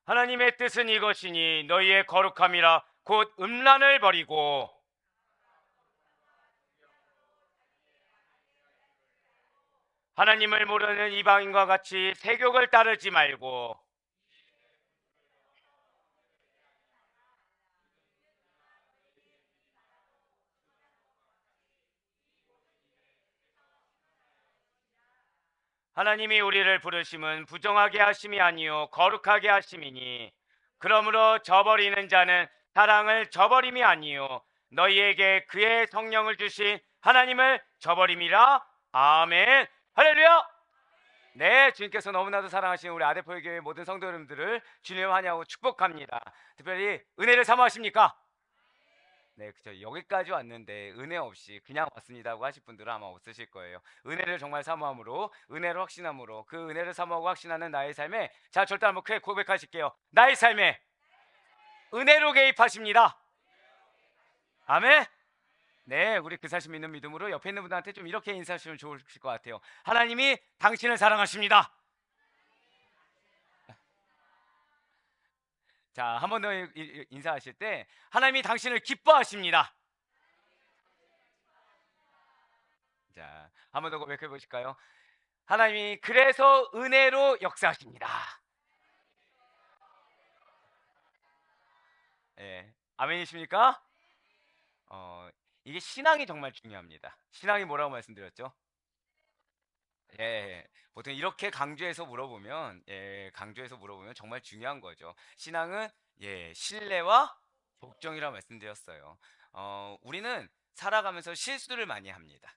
하나님의 뜻은 이것이니 너희의 거룩함이라 곧 음란을 버리고 하나님을 모르는 이방인과 같이 세욕을 따르지 말고 하나님이 우리를 부르심은 부정하게 하심이 아니요 거룩하게 하심이니 그러므로 저버리는 자는 사랑을 저버림이 아니요 너희에게 그의 성령을 주신 하나님을 저버림이라. 아멘. 할렐루야. 네, 주님께서 너무나도 사랑하시는 우리 아데포의 교회 모든 성도 여러분들을 주님 환영하고 축복합니다. 특별히 은혜를 사모하십니까? 네, 그죠. 여기까지 왔는데 은혜 없이 그냥 왔습니다고 하실 분들은 아마 없으실 거예요. 은혜를 정말 사모함으로, 은혜를 확신함으로, 그 은혜를 사모하고 확신하는 나의 삶에, 자, 절대 한번 크게 고백하실게요. 나의 삶에 은혜로 개입하십니다. 아멘. 네, 우리 그 사실 믿는 믿음으로 옆에 있는 분들한테 좀 이렇게 인사하시면 좋으실 것 같아요. 하나님이 당신을 사랑하십니다. 자, 한 번 더 인사하실 때 하나님이 당신을 기뻐하십니다. 자, 한 번 더 고백해 보실까요? 하나님이 그래서 은혜로 역사하십니다. 예, 아멘이십니까? 이게 신앙이 정말 중요합니다. 신앙이 뭐라고 말씀드렸죠? 예, 보통 이렇게 강조해서 물어보면, 강조해서 물어보면 정말 중요한 거죠. 신앙은 신뢰와 복종이라고 말씀드렸어요. 우리는 살아가면서 실수를 많이 합니다.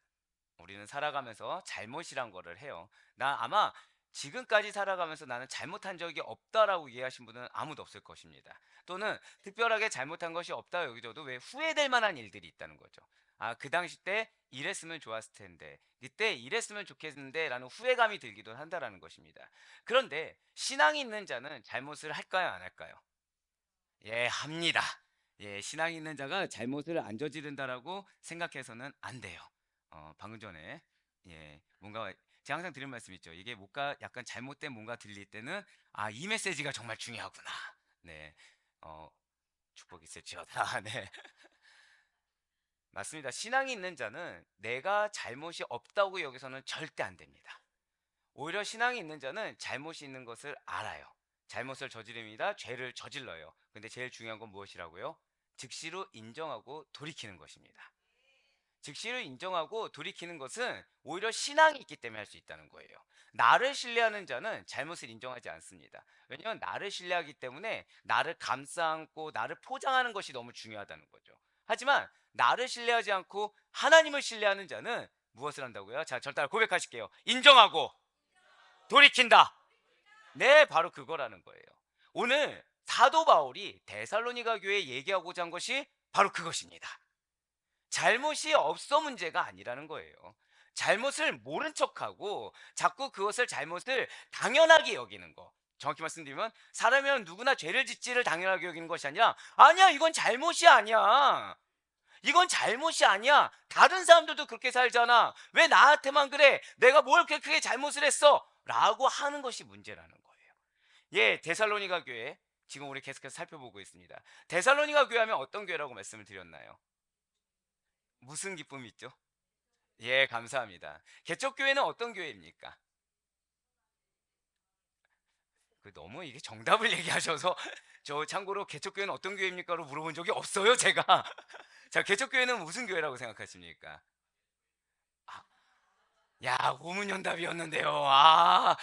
우리는 살아가면서 잘못이란 거를 해요. 나 아마 지금까지 살아가면서 나는 잘못한 적이 없다라고 이해하신 분은 아무도 없을 것입니다. 또는 특별하게 잘못한 것이 없다 여기저도 왜 후회될 만한 일들이 있다는 거죠. 아, 그 당시 때 이랬으면 좋았을 텐데, 이때 이랬으면 좋겠는데 라는 후회감이 들기도 한다라는 것입니다. 그런데 신앙이 있는 자는 잘못을 할까요, 안 할까요? 예, 합니다. 예, 신앙이 있는 자가 잘못을 안 저지른다라고 생각해서는 안 돼요. 방금 전에 뭔가 제가 항상 드린 말씀 있죠. 이게 뭔가 약간 잘못된 뭔가 들릴 때는 아, 이 메시지가 정말 중요하구나. 네, 어, 축복 있을지어다. 네, 맞습니다. 신앙이 있는 자는 내가 잘못이 없다고 여기서는 절대 안 됩니다. 오히려 신앙이 있는 자는 잘못이 있는 것을 알아요. 잘못을 저지릅니다. 죄를 저질러요. 근데 제일 중요한 건 무엇이라고요? 즉시로 인정하고 돌이키는 것입니다. 즉시로 인정하고 돌이키는 것은 오히려 신앙이 있기 때문에 할 수 있다는 거예요. 나를 신뢰하는 자는 잘못을 인정하지 않습니다. 왜냐하면 나를 신뢰하기 때문에 나를 감싸 안고 나를 포장하는 것이 너무 중요하다는 거죠. 하지만 나를 신뢰하지 않고 하나님을 신뢰하는 자는 무엇을 한다고요? 자, 절 따라 고백하실게요. 인정하고 돌이킨다. 네, 바로 그거라는 거예요. 오늘 사도 바울이 데살로니가 교회에 얘기하고자 한 것이 바로 그것입니다. 잘못이 없어 문제가 아니라는 거예요. 잘못을 모른 척하고 자꾸 그것을 잘못을 당연하게 여기는 거. 정확히 말씀드리면 사람이면 누구나 죄를 짓지를 당연하게 여기는 것이 아니라 아니야, 이건 잘못이 아니야. 이건 잘못이 아니야. 다른 사람들도 그렇게 살잖아. 왜 나한테만 그래? 내가 뭘 그렇게 크게 잘못을 했어? 라고 하는 것이 문제라는 거예요. 예, 데살로니가 교회 지금 우리 계속해서 살펴보고 있습니다. 데살로니가 교회 하면 어떤 교회라고 말씀을 드렸나요? 무슨 기쁨이 있죠? 예, 감사합니다. 개척교회는 어떤 교회입니까? 너무 이게 정답을 얘기하셔서 저 참고로 개척교회는 어떤 교회입니까로 물어본 적이 없어요, 제가. 자, 개척교회는 무슨 교회라고 생각하십니까? 아, 야, 고문연답이었는데요. 아,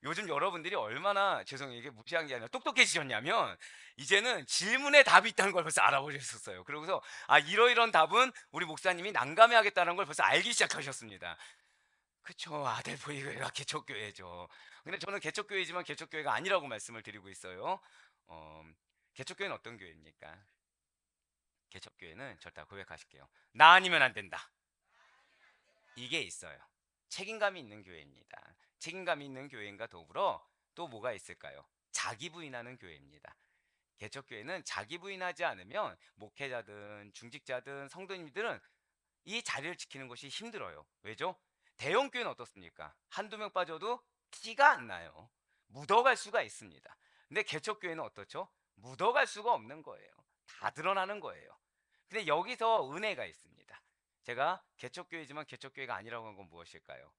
요즘 여러분들이 얼마나 죄송해요, 이게 무시한 게 아니라 똑똑해지셨냐면 이제는 질문에 답이 있다는 걸 벌써 알아보셨었어요. 그러고서 아, 이러이런 답은 우리 목사님이 난감해하겠다는 걸 벌써 알기 시작하셨습니다. 그쵸, 아델포이가 개척교회죠. 근데 저는 개척교회지만 개척교회가 아니라고 말씀을 드리고 있어요. 어, 개척교회는 어떤 교회입니까? 개척교회는 절대 고백하실게요. 나 아니면 안 된다. 이게 있어요. 책임감이 있는 교회입니다. 책임감이 있는 교회인가 더불어 또 뭐가 있을까요? 자기 부인하는 교회입니다. 개척교회는 자기 부인하지 않으면 목회자든 중직자든 성도님들은 이 자리를 지키는 것이 힘들어요. 왜죠? 대형 교회는 어떻습니까? 한두 명 빠져도 티가 안 나요. 묻어갈 수가 있습니다. 근데 개척교회는 어떻죠? 묻어갈 수가 없는 거예요. 다 드러나는 거예요. 근데 여기서 은혜가 있습니다. 제가 개척교회지만 개척교회가 아니라고 한 건 무엇일까요?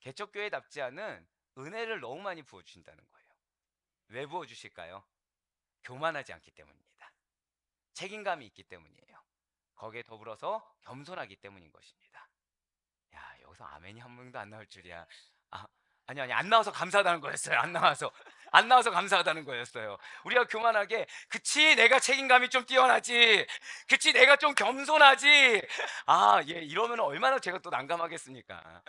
개척교회답지 않은 은혜를 너무 많이 부어주신다는 거예요. 왜 부어주실까요? 교만하지 않기 때문입니다. 책임감이 있기 때문이에요. 거기에 더불어서 겸손하기 때문인 것입니다. 야, 여기서 아멘이 한 명도 안 나올 줄이야. 아, 아니 안 나와서 감사하다는 거였어요. 안 나와서 감사하다는 거였어요. 우리가 교만하게 그치 내가 책임감이 좀 뛰어나지, 그치 내가 좀 겸손하지, 아, 예, 이러면 얼마나 제가 또 난감하겠습니까?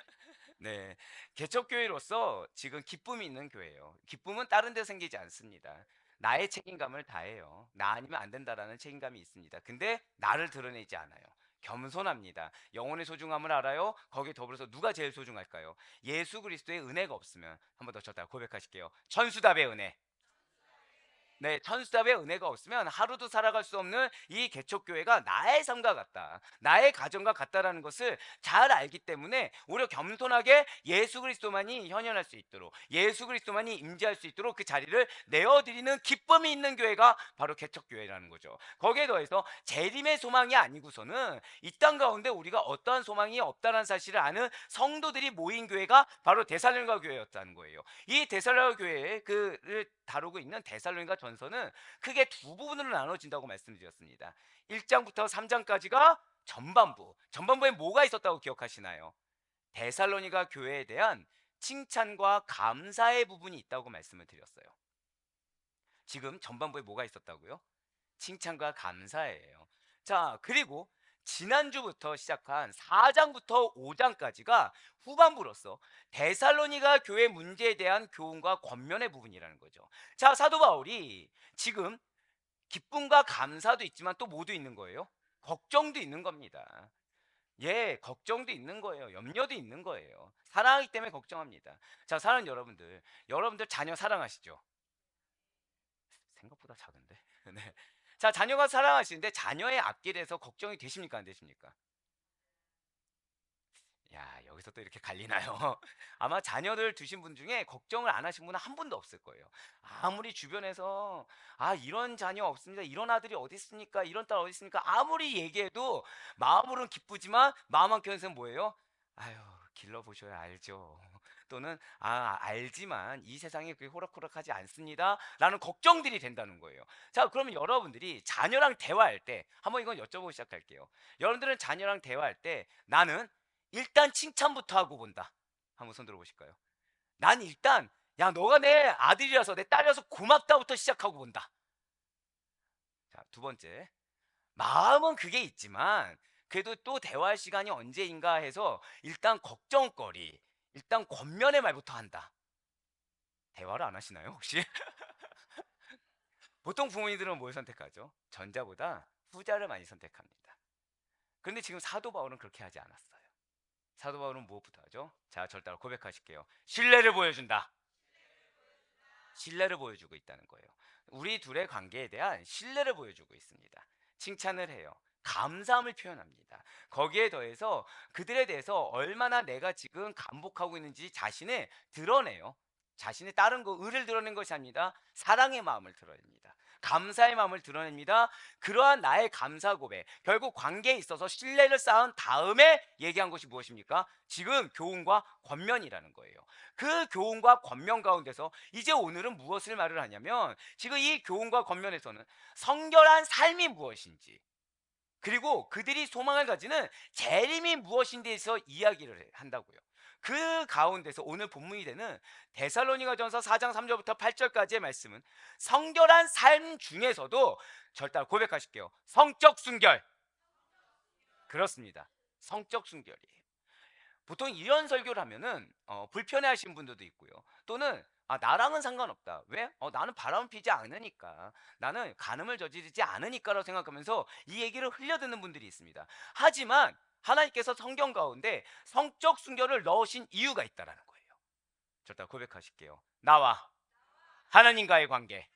네, 개척교회로서 지금 기쁨이 있는 교회예요. 기쁨은 다른 데 생기지 않습니다. 나의 책임감을 다해요. 나 아니면 안 된다라는 책임감이 있습니다. 근데 나를 드러내지 않아요. 겸손합니다. 영혼의 소중함을 알아요. 거기에 더불어서 누가 제일 소중할까요? 예수 그리스도의 은혜가 없으면, 한 번 더 쳤다 고백하실게요. 천수답의 은혜. 네, 천수답의 은혜가 없으면 하루도 살아갈 수 없는 이 개척교회가 나의 삶과 같다, 나의 가정과 같다라는 것을 잘 알기 때문에 오히려 겸손하게 예수 그리스도만이 현현할 수 있도록, 예수 그리스도만이 임재할 수 있도록 그 자리를 내어드리는 기쁨이 있는 교회가 바로 개척교회라는 거죠. 거기에 더해서 재림의 소망이 아니고서는 이 땅 가운데 우리가 어떠한 소망이 없다는 사실을 아는 성도들이 모인 교회가 바로 데살로니가 교회였다는 거예요. 이 데살로니가 교회의 그를 다루고 있는 데살로니가 전서는 크게 두 부분으로 나눠진다고 말씀드렸습니다. 1장부터 3장까지가 전반부에 뭐가 있었다고 기억하시나요? 데살로니가 교회에 대한 칭찬과 감사의 부분이 있다고 말씀을 드렸어요. 지금 전반부에 뭐가 있었다고요? 칭찬과 감사예요. 자, 그리고 지난주부터 시작한 4장부터 5장까지가 후반부로서 데살로니가 교회 문제에 대한 교훈과 권면의 부분이라는 거죠. 자, 사도 바울이 지금 기쁨과 감사도 있지만 또 뭐도 있는 거예요? 걱정도 있는 겁니다. 예, 걱정도 있는 거예요. 염려도 있는 거예요. 사랑하기 때문에 걱정합니다. 자, 사랑하는 여러분들 자녀 사랑하시죠? 생각보다 작은데. 네. 자, 자녀가 사랑하시는데 자녀의 앞길에 대해서 걱정이 되십니까, 안 되십니까? 야, 여기서 또 이렇게 갈리나요? 아마 자녀를 두신 분 중에 걱정을 안 하신 분은 한 분도 없을 거예요. 아무리 주변에서 이런 자녀 없습니다, 이런 아들이 어디 있습니까, 이런 딸 어디 있습니까, 아무리 얘기해도 마음으로는 기쁘지만 마음 한켠에서는 뭐예요? 아유, 길러보셔야 알죠. 또는 알지만 이 세상이 그렇게 호락호락하지 않습니다 라는 걱정들이 된다는 거예요. 자, 그러면 여러분들이 자녀랑 대화할 때 한번 이건 여쭤보고 시작할게요. 여러분들은 자녀랑 대화할 때 나는 일단 칭찬부터 하고 본다, 한번 손 들어보실까요? 난 일단 야, 너가 내 아들이라서 내 딸이라서 고맙다부터 시작하고 본다. 자, 두 번째, 마음은 그게 있지만 그래도 또 대화할 시간이 언제인가 해서 일단 걱정거리, 일단 권면의 말부터 한다. 대화를 안 하시나요 혹시? 보통 부모님들은 뭘 선택하죠? 전자보다 후자를 많이 선택합니다. 그런데 지금 사도 바울은 그렇게 하지 않았어요. 사도 바울은 무엇부터 하죠? 자, 저를 따라 고백하실게요. 신뢰를 보여준다. 신뢰를 보여주고 있다는 거예요. 우리 둘의 관계에 대한 신뢰를 보여주고 있습니다. 칭찬을 해요. 감사함을 표현합니다. 거기에 더해서 그들에 대해서 얼마나 내가 지금 감복하고 있는지 자신을 드러내요. 자신의 다른 의를 드러낸 것이 아닙니다. 사랑의 마음을 드러냅니다. 감사의 마음을 드러냅니다. 그러한 나의 감사 고백, 결국 관계에 있어서 신뢰를 쌓은 다음에 얘기한 것이 무엇입니까? 지금 교훈과 권면이라는 거예요. 그 교훈과 권면 가운데서 이제 오늘은 무엇을 말을 하냐면, 지금 이 교훈과 권면에서는 성결한 삶이 무엇인지, 그리고 그들이 소망을 가지는 재림이 무엇인지에서 이야기를 한다고요. 그 가운데서 오늘 본문이 되는 데살로니가전서 4장 3절부터 8절까지의 말씀은 성결한 삶 중에서도 절대 고백하실게요. 성적 순결. 그렇습니다. 성적 순결이에요. 보통 이런 설교를 하면은 불편해하시는 분들도 있고요. 또는 나랑은 상관없다. 왜? 나는 바람 피지 않으니까, 나는 간음을 저지르지 않으니까라고 생각하면서 이 얘기를 흘려듣는 분들이 있습니다. 하지만 하나님께서 성경 가운데 성적 순결을 넣으신 이유가 있다라는 거예요. 절대 고백하실게요. 나와 하나님과의 관계.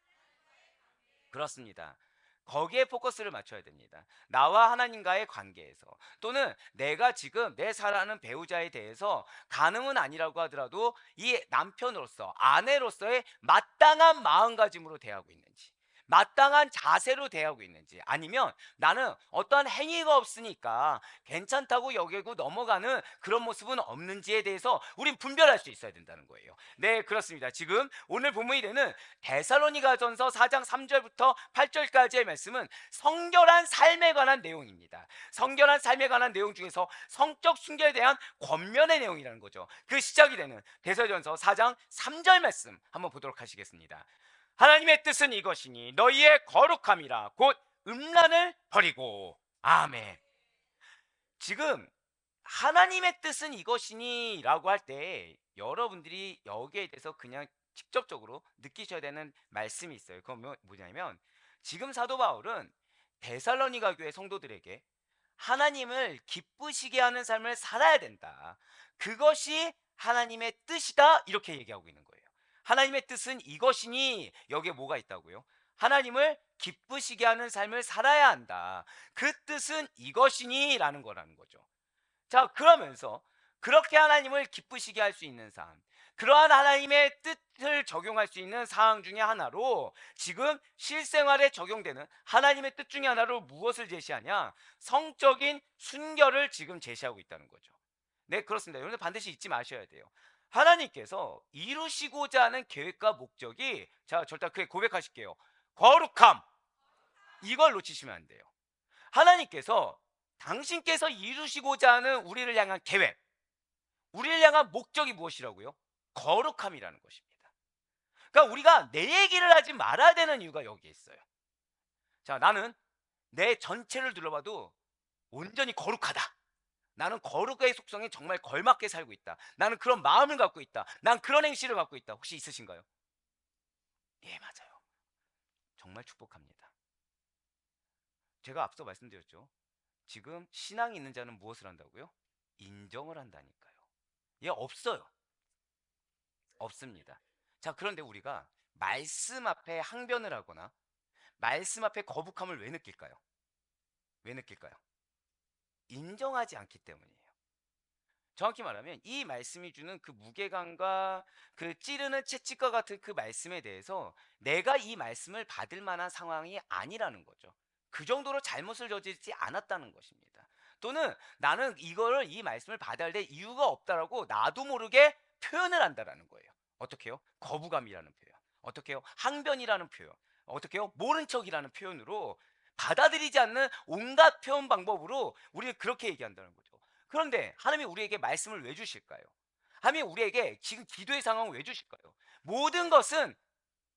그렇습니다. 거기에 포커스를 맞춰야 됩니다. 나와 하나님과의 관계에서, 또는 내가 지금 내 사랑하는 배우자에 대해서 간음은 아니라고 하더라도 이 남편으로서, 아내로서의 마땅한 마음가짐으로 대하고 있는지, 마땅한 자세로 대하고 있는지, 아니면 나는 어떠한 행위가 없으니까 괜찮다고 여기고 넘어가는 그런 모습은 없는지에 대해서 우린 분별할 수 있어야 된다는 거예요. 네, 그렇습니다. 지금 오늘 본문이 되는 데살로니가전서 4장 3절부터 8절까지의 말씀은 성결한 삶에 관한 내용입니다. 성결한 삶에 관한 내용 중에서 성적 순결에 대한 권면의 내용이라는 거죠. 그 시작이 되는 데살로니가전서 4장 3절 말씀 한번 보도록 하시겠습니다. 하나님의 뜻은 이것이니 너희의 거룩함이라 곧 음란을 버리고. 아멘. 지금 하나님의 뜻은 이것이니 라고 할 때 여러분들이 여기에 대해서 그냥 직접적으로 느끼셔야 되는 말씀이 있어요. 그건 뭐냐면, 지금 사도 바울은 데살로니가 교회 성도들에게 하나님을 기쁘시게 하는 삶을 살아야 된다, 그것이 하나님의 뜻이다, 이렇게 얘기하고 있는 거예요. 하나님의 뜻은 이것이니 여기에 뭐가 있다고요? 하나님을 기쁘시게 하는 삶을 살아야 한다, 그 뜻은 이것이니 라는 거라는 거죠. 자, 그러면서 그렇게 하나님을 기쁘시게 할 수 있는 삶, 그러한 하나님의 뜻을 적용할 수 있는 사항 중에 하나로, 지금 실생활에 적용되는 하나님의 뜻 중에 하나로 무엇을 제시하냐? 성적인 순결을 지금 제시하고 있다는 거죠. 네, 그렇습니다. 여러분들 반드시 잊지 마셔야 돼요. 하나님께서 이루시고자 하는 계획과 목적이, 자, 절대 그게 고백하실게요. 거룩함. 이걸 놓치시면 안 돼요. 하나님께서 당신께서 이루시고자 하는 우리를 향한 계획, 우리를 향한 목적이 무엇이라고요? 거룩함이라는 것입니다. 그러니까 우리가 내 얘기를 하지 말아야 되는 이유가 여기에 있어요. 자, 나는 내 전체를 둘러봐도 온전히 거룩하다, 나는 거룩의 속성에 정말 걸맞게 살고 있다, 나는 그런 마음을 갖고 있다, 난 그런 행실을 갖고 있다, 혹시 있으신가요? 예, 맞아요. 정말 축복합니다. 제가 앞서 말씀드렸죠. 지금 신앙이 있는 자는 무엇을 한다고요? 인정을 한다니까요. 예, 없어요. 없습니다. 자, 그런데 우리가 말씀 앞에 항변을 하거나 말씀 앞에 거북함을 왜 느낄까요? 왜 느낄까요? 인정하지 않기 때문이에요. 정확히 말하면 이 말씀이 주는 그 무게감과 그 찌르는 채찍과 같은 그 말씀에 대해서 내가 이 말씀을 받을 만한 상황이 아니라는 거죠. 그 정도로 잘못을 저지르지 않았다는 것입니다. 또는 나는 이거를, 이 말씀을 받아야 될 이유가 없다라고 나도 모르게 표현을 한다라는 거예요. 어떻게 해요? 거부감이라는 표현. 어떻게 해요? 항변이라는 표현. 어떻게 해요? 모른 척이라는 표현으로, 받아들이지 않는 온갖 표현 방법으로 우리는 그렇게 얘기한다는 거죠. 그런데 하나님이 우리에게 말씀을 왜 주실까요? 하나님이 우리에게 지금 기도의 상황을 왜 주실까요? 모든 것은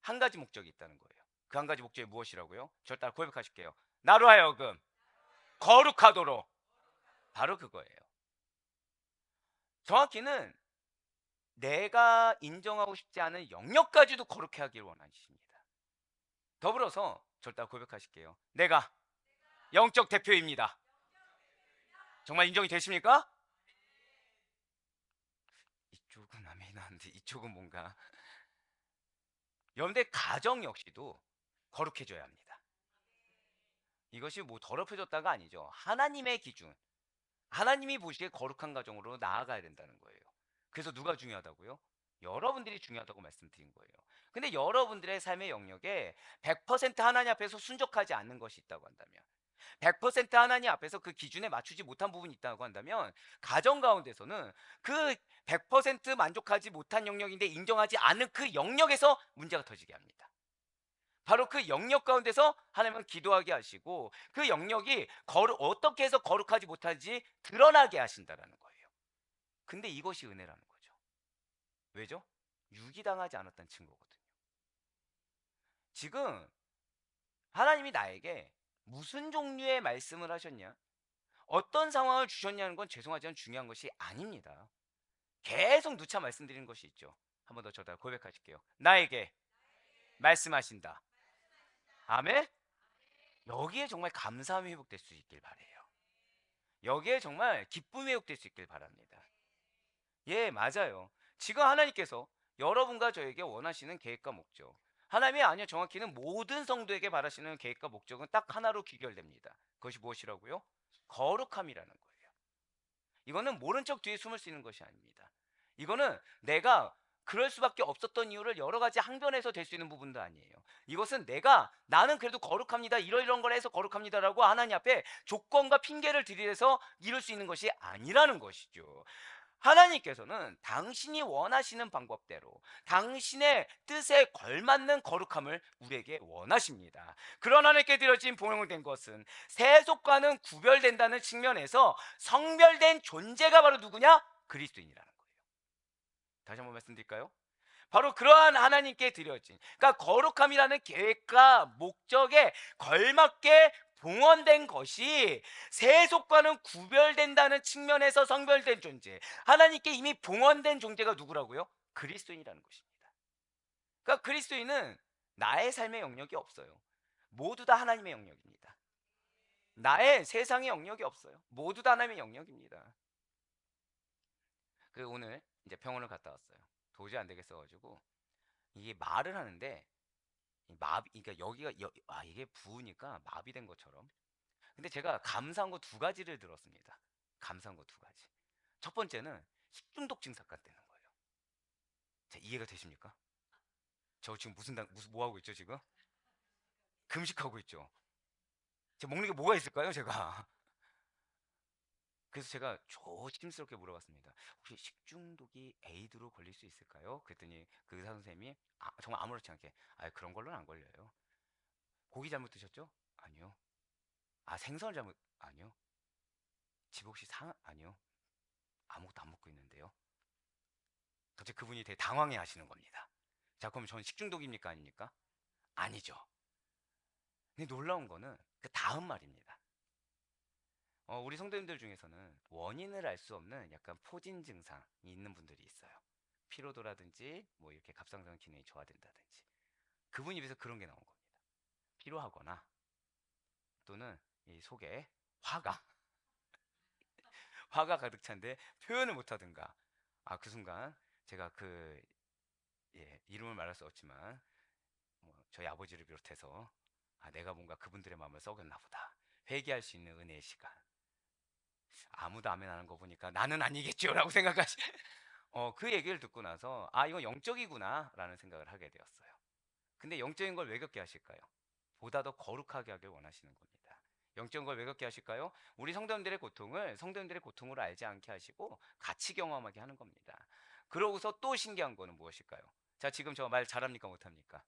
한 가지 목적이 있다는 거예요. 그 한 가지 목적이 무엇이라고요? 저를 따라 고백하실게요. 나로 하여금 거룩하도록. 바로 그거예요. 정확히는 내가 인정하고 싶지 않은 영역까지도 거룩해 하길 원하십니다. 더불어서 저를 따라 고백하실게요. 내가 영적 대표입니다. 정말 인정이 되십니까? 이쪽은 아멘 하는데 이쪽은 뭔가. 여러분들 가정 역시도 거룩해져야 합니다. 이것이 뭐 더럽혀졌다가 아니죠. 하나님의 기준, 하나님이 보시기에 거룩한 가정으로 나아가야 된다는 거예요. 그래서 누가 중요하다고요? 여러분들이 중요하다고 말씀드린 거예요. 근데 여러분들의 삶의 영역에 100% 하나님 앞에서 순종하지 않는 것이 있다고 한다면, 100% 하나님 앞에서 그 기준에 맞추지 못한 부분이 있다고 한다면, 가정 가운데서는 그 100% 만족하지 못한 영역인데 인정하지 않는 그 영역에서 문제가 터지게 합니다. 바로 그 영역 가운데서 하나님은 기도하게 하시고, 그 영역이 어떻게 해서 거룩하지 못한지 드러나게 하신다라는 거예요. 근데 이것이 은혜라는 거죠. 왜죠? 유기당하지 않았다는 증거거든요. 지금 하나님이 나에게 무슨 종류의 말씀을 하셨냐, 어떤 상황을 주셨냐는 건 죄송하지만 중요한 것이 아닙니다. 계속 누차 말씀드리는 것이 있죠. 한 번 더 저다 고백하실게요. 나에게 말씀하신다. 아멘. 여기에 정말 감사함이 회복될 수 있길 바래요. 여기에 정말 기쁨이 회복될 수 있길 바랍니다. 예, 맞아요. 지금 하나님께서 여러분과 저에게 원하시는 계획과 목적, 하나님이 아니요, 정확히는 모든 성도에게 바라시는 계획과 목적은 딱 하나로 귀결됩니다. 그것이 무엇이라고요? 거룩함이라는 거예요. 이거는 모른 척 뒤에 숨을 수 있는 것이 아닙니다. 이거는 내가 그럴 수밖에 없었던 이유를 여러 가지 항변해서 될 수 있는 부분도 아니에요. 이것은 나는 그래도 거룩합니다, 이런 걸 해서 거룩합니다라고 하나님 앞에 조건과 핑계를 들이대서 이룰 수 있는 것이 아니라는 것이죠. 하나님께서는 당신이 원하시는 방법대로 당신의 뜻에 걸맞는 거룩함을 우리에게 원하십니다. 그런 하나님께 드려진 봉헌된 것은 세속과는 구별된다는 측면에서 성별된 존재가 바로 누구냐? 그리스도인이라는 거예요. 다시 한번 말씀드릴까요? 바로 그러한 하나님께 드려진, 그러니까 거룩함이라는 계획과 목적에 걸맞게 봉헌된 것이 세속과는 구별된다는 측면에서 성별된 존재, 하나님께 이미 봉헌된 존재가 누구라고요? 그리스도인이라는 것입니다. 그러니까 그리스도인은 나의 삶의 영역이 없어요. 모두 다 하나님의 영역입니다. 나의 세상의 영역이 없어요. 모두 다 하나님의 영역입니다. 오늘 이제 병원을 갔다 왔어요. 도저히 안 되겠어가지고 이게 말을 하는데 마비, 그러니까 이게 부으니까 마비된 것처럼. 근데 제가 감사한 거 두 가지를 들었습니다. 감사한 거 두 가지. 첫 번째는 식중독 증상 같다는 거예요. 자, 이해가 되십니까? 저 지금 무슨 뭐 하고 있죠 지금? 금식하고 있죠. 제가 먹는 게 뭐가 있을까요, 제가? 그래서 제가 조심스럽게 물어봤습니다. 혹시 식중독이 에이드로 걸릴 수 있을까요? 그랬더니 그 의사 선생님이 정말 아무렇지 않게 그런 걸로는 안 걸려요. 고기 잘못 드셨죠? 아니요. 생선을 잘못, 아니요. 집 혹시 아니요. 아무것도 안 먹고 있는데요. 갑자기 그분이 되게 당황해 하시는 겁니다. 자, 그럼 전 식중독입니까? 아닙니까? 아니죠. 근데 놀라운 거는 그 다음 말입니다. 우리 성도님들 중에서는 원인을 알 수 없는 약간 포진 증상이 있는 분들이 있어요. 피로도라든지 뭐 이렇게 갑상선 기능이 저하된다든지. 그분 입에서 그런 게 나온 겁니다. 피로하거나 또는 이 속에 화가 가득 찬데 표현을 못 하든가. 그 순간 제가 이름을 말할 수 없지만 저희 아버지를 비롯해서 내가 뭔가 그분들의 마음을 썩였나 보다, 회개할 수 있는 은혜의 시간. 아무도 아멘 하는 거 보니까 나는 아니겠죠 라고 생각하시 그 얘기를 듣고 나서 이건 영적이구나 라는 생각을 하게 되었어요. 근데 영적인 걸 왜 겪게 하실까요? 보다 더 거룩하게 하길 원하시는 겁니다. 영적인 걸 왜 겪게 하실까요? 우리 성도님들의 고통을 성도님들의 고통으로 알지 않게 하시고 같이 경험하게 하는 겁니다. 그러고서 또 신기한 거는 무엇일까요? 자, 지금 저 말 잘합니까 못합니까?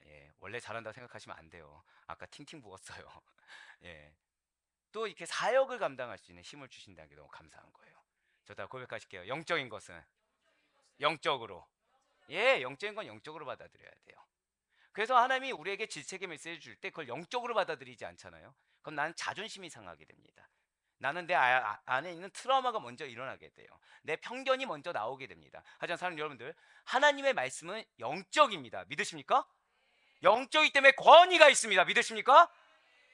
예, 원래 잘한다고 생각하시면 안 돼요. 아까 팅팅 부었어요. 예, 또 이렇게 사역을 감당할 수 있는 힘을 주신다는 게 너무 감사한 거예요. 저 다 고백하실게요. 영적인 것은 영적으로, 영적인 건 영적으로 받아들여야 돼요. 그래서 하나님이 우리에게 질책의 메시지를 줄 때 그걸 영적으로 받아들이지 않잖아요. 그럼 나는 자존심이 상하게 됩니다. 나는 내 안에 있는 트라우마가 먼저 일어나게 돼요. 내 편견이 먼저 나오게 됩니다. 하지만 사랑하는 여러분들, 하나님의 말씀은 영적입니다. 믿으십니까? 영적이기 때문에 권위가 있습니다. 믿으십니까?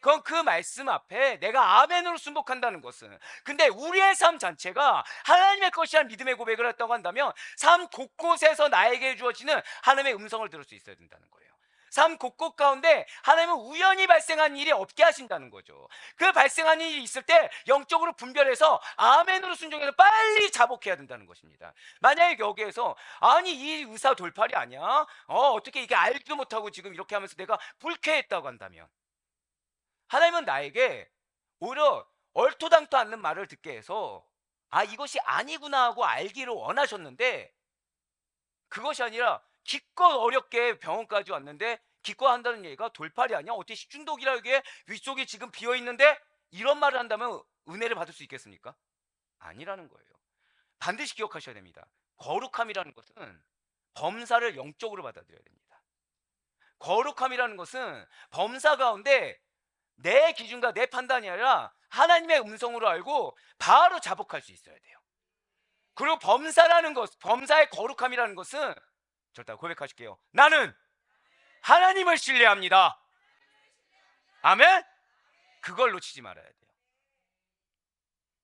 그럼 그 말씀 앞에 내가 아멘으로 순복한다는 것은, 근데 우리의 삶 자체가 하나님의 것이라는 믿음의 고백을 했다고 한다면 삶 곳곳에서 나에게 주어지는 하나님의 음성을 들을 수 있어야 된다는 거예요. 삶 곳곳 가운데 하나님은 우연히 발생한 일이 없게 하신다는 거죠. 그 발생한 일이 있을 때 영적으로 분별해서 아멘으로 순종해서 빨리 자복해야 된다는 것입니다. 만약에 여기에서 이 의사 돌팔이 아니야? 어떻게 이게 알지도 못하고 지금 이렇게 하면서 내가 불쾌했다고 한다면, 하나님은 나에게 오히려 얼토당토 않는 말을 듣게 해서 이것이 아니구나 하고 알기를 원하셨는데, 그것이 아니라 기껏 어렵게 병원까지 왔는데 기껏 한다는 얘기가 돌팔이 아니야? 어떻게 식중독이라기에 윗속이 지금 비어있는데, 이런 말을 한다면 은혜를 받을 수 있겠습니까? 아니라는 거예요. 반드시 기억하셔야 됩니다. 거룩함이라는 것은 범사를 영적으로 받아들여야 됩니다. 거룩함이라는 것은 범사 가운데 내 기준과 내 판단이 아니라 하나님의 음성으로 알고 바로 자복할 수 있어야 돼요. 그리고 범사의 거룩함이라는 것은, 절대 고백하실게요. 나는 하나님을 신뢰합니다. 아멘? 그걸 놓치지 말아야 돼요.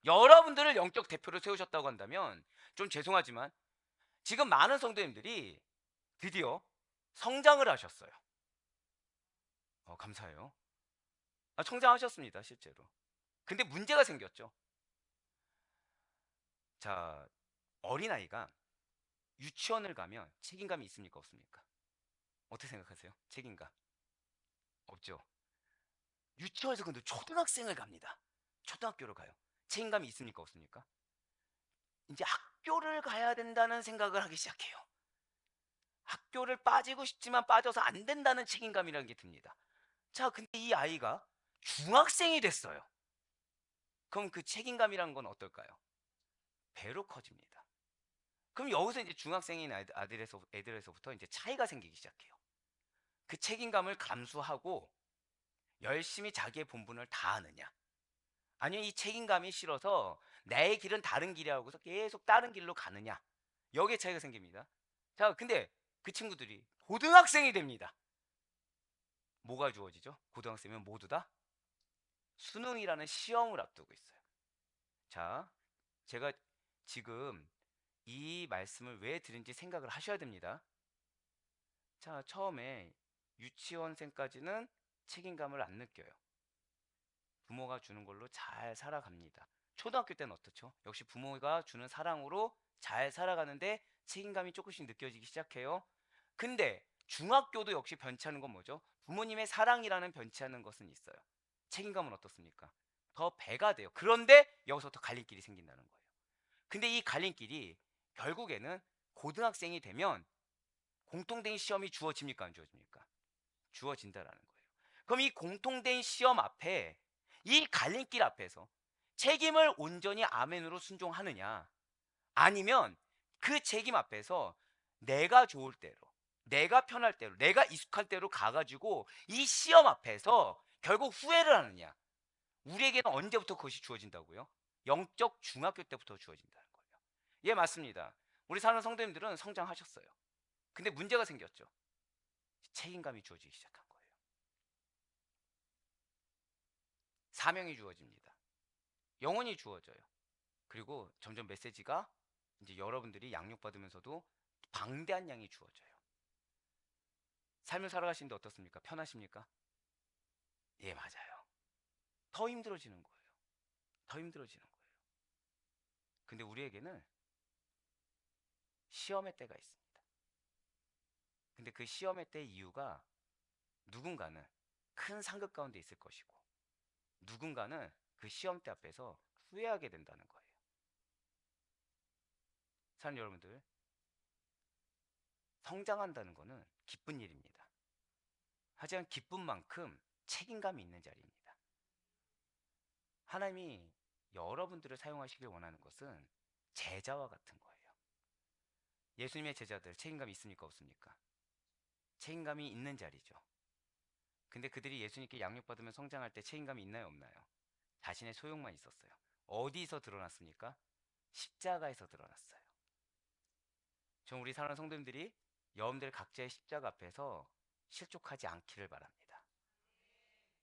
여러분들을 영적 대표로 세우셨다고 한다면 좀 죄송하지만 지금 많은 성도님들이 드디어 성장을 하셨어요. 감사해요. 성장하셨습니다, 실제로. 근데 문제가 생겼죠. 자, 어린아이가 유치원을 가면 책임감이 있습니까, 없습니까? 어떻게 생각하세요? 책임감 없죠. 유치원에서 근데 초등학생을 갑니다. 초등학교를 가요. 책임감이 있습니까, 없습니까? 이제 학교를 가야 된다는 생각을 하기 시작해요. 학교를 빠지고 싶지만 빠져서 안 된다는 책임감이라는 게 듭니다. 자, 근데 이 아이가 중학생이 됐어요. 그럼 그 책임감이란 건 어떨까요? 배로 커집니다. 그럼 여기서 이제 중학생인 애들에서부터 이제 차이가 생기기 시작해요. 그 책임감을 감수하고 열심히 자기의 본분을 다하느냐, 아니면 이 책임감이 싫어서 내 길은 다른 길이라고 해서 계속 다른 길로 가느냐, 여기에 차이가 생깁니다. 자, 근데 그 친구들이 고등학생이 됩니다. 뭐가 주어지죠? 고등학생이면 모두 다 수능이라는 시험을 앞두고 있어요. 자, 제가 지금 이 말씀을 왜 드린지 생각을 하셔야 됩니다. 자, 처음에 유치원생까지는 책임감을 안 느껴요. 부모가 주는 걸로 잘 살아갑니다. 초등학교 때는 어떻죠? 역시 부모가 주는 사랑으로 잘 살아가는데 책임감이 조금씩 느껴지기 시작해요. 근데 중학교도 역시 변치 않는 건 뭐죠? 부모님의 사랑이라는 변치 않는 것은 있어요. 책임감은 어떻습니까? 더 배가 돼요. 그런데 여기서 더 갈림길이 생긴다는 거예요. 근데 이 갈림길이 결국에는 고등학생이 되면 공통된 시험이 주어집니까, 안 주어집니까? 주어진다라는 거예요. 그럼 이 공통된 시험 앞에, 이 갈림길 앞에서 책임을 온전히 아멘으로 순종하느냐, 아니면 그 책임 앞에서 내가 좋을 대로, 내가 편할 대로, 내가 익숙할 대로 가가지고 이 시험 앞에서 결국 후회를 하느냐. 우리에게는 언제부터 그것이 주어진다고요? 영적 중학교 때부터 주어진다는 거예요. 예, 맞습니다. 우리 사는 성도님들은 성장하셨어요. 근데 문제가 생겼죠. 책임감이 주어지기 시작한 거예요. 사명이 주어집니다. 영원히 주어져요. 그리고 점점 메시지가 이제 여러분들이 양육받으면서도 방대한 양이 주어져요. 삶을 살아가시는데 어떻습니까? 편하십니까? 예, 맞아요. 더 힘들어지는 거예요. 더 힘들어지는 거예요. 근데 우리에게는 시험의 때가 있습니다. 근데 그 시험의 때 이유가 누군가는 큰 상급 가운데 있을 것이고, 누군가는 그 시험 때 앞에서 후회하게 된다는 거예요. 사람 여러분들, 성장한다는 것은 기쁜 일입니다. 하지만 기쁜 만큼 책임감이 있는 자리입니다. 하나님이 여러분들을 사용하시길 원하는 것은 제자와 같은 거예요. 예수님의 제자들 책임감이 있습니까, 없습니까? 책임감이 있는 자리죠. 근데 그들이 예수님께 양육받으면 성장할 때 책임감이 있나요, 없나요? 자신의 소욕만 있었어요. 어디서 드러났습니까? 십자가에서 드러났어요. 전 우리 사랑하는 성도님들이 여러분들 각자의 십자가 앞에서 실족하지 않기를 바랍니다.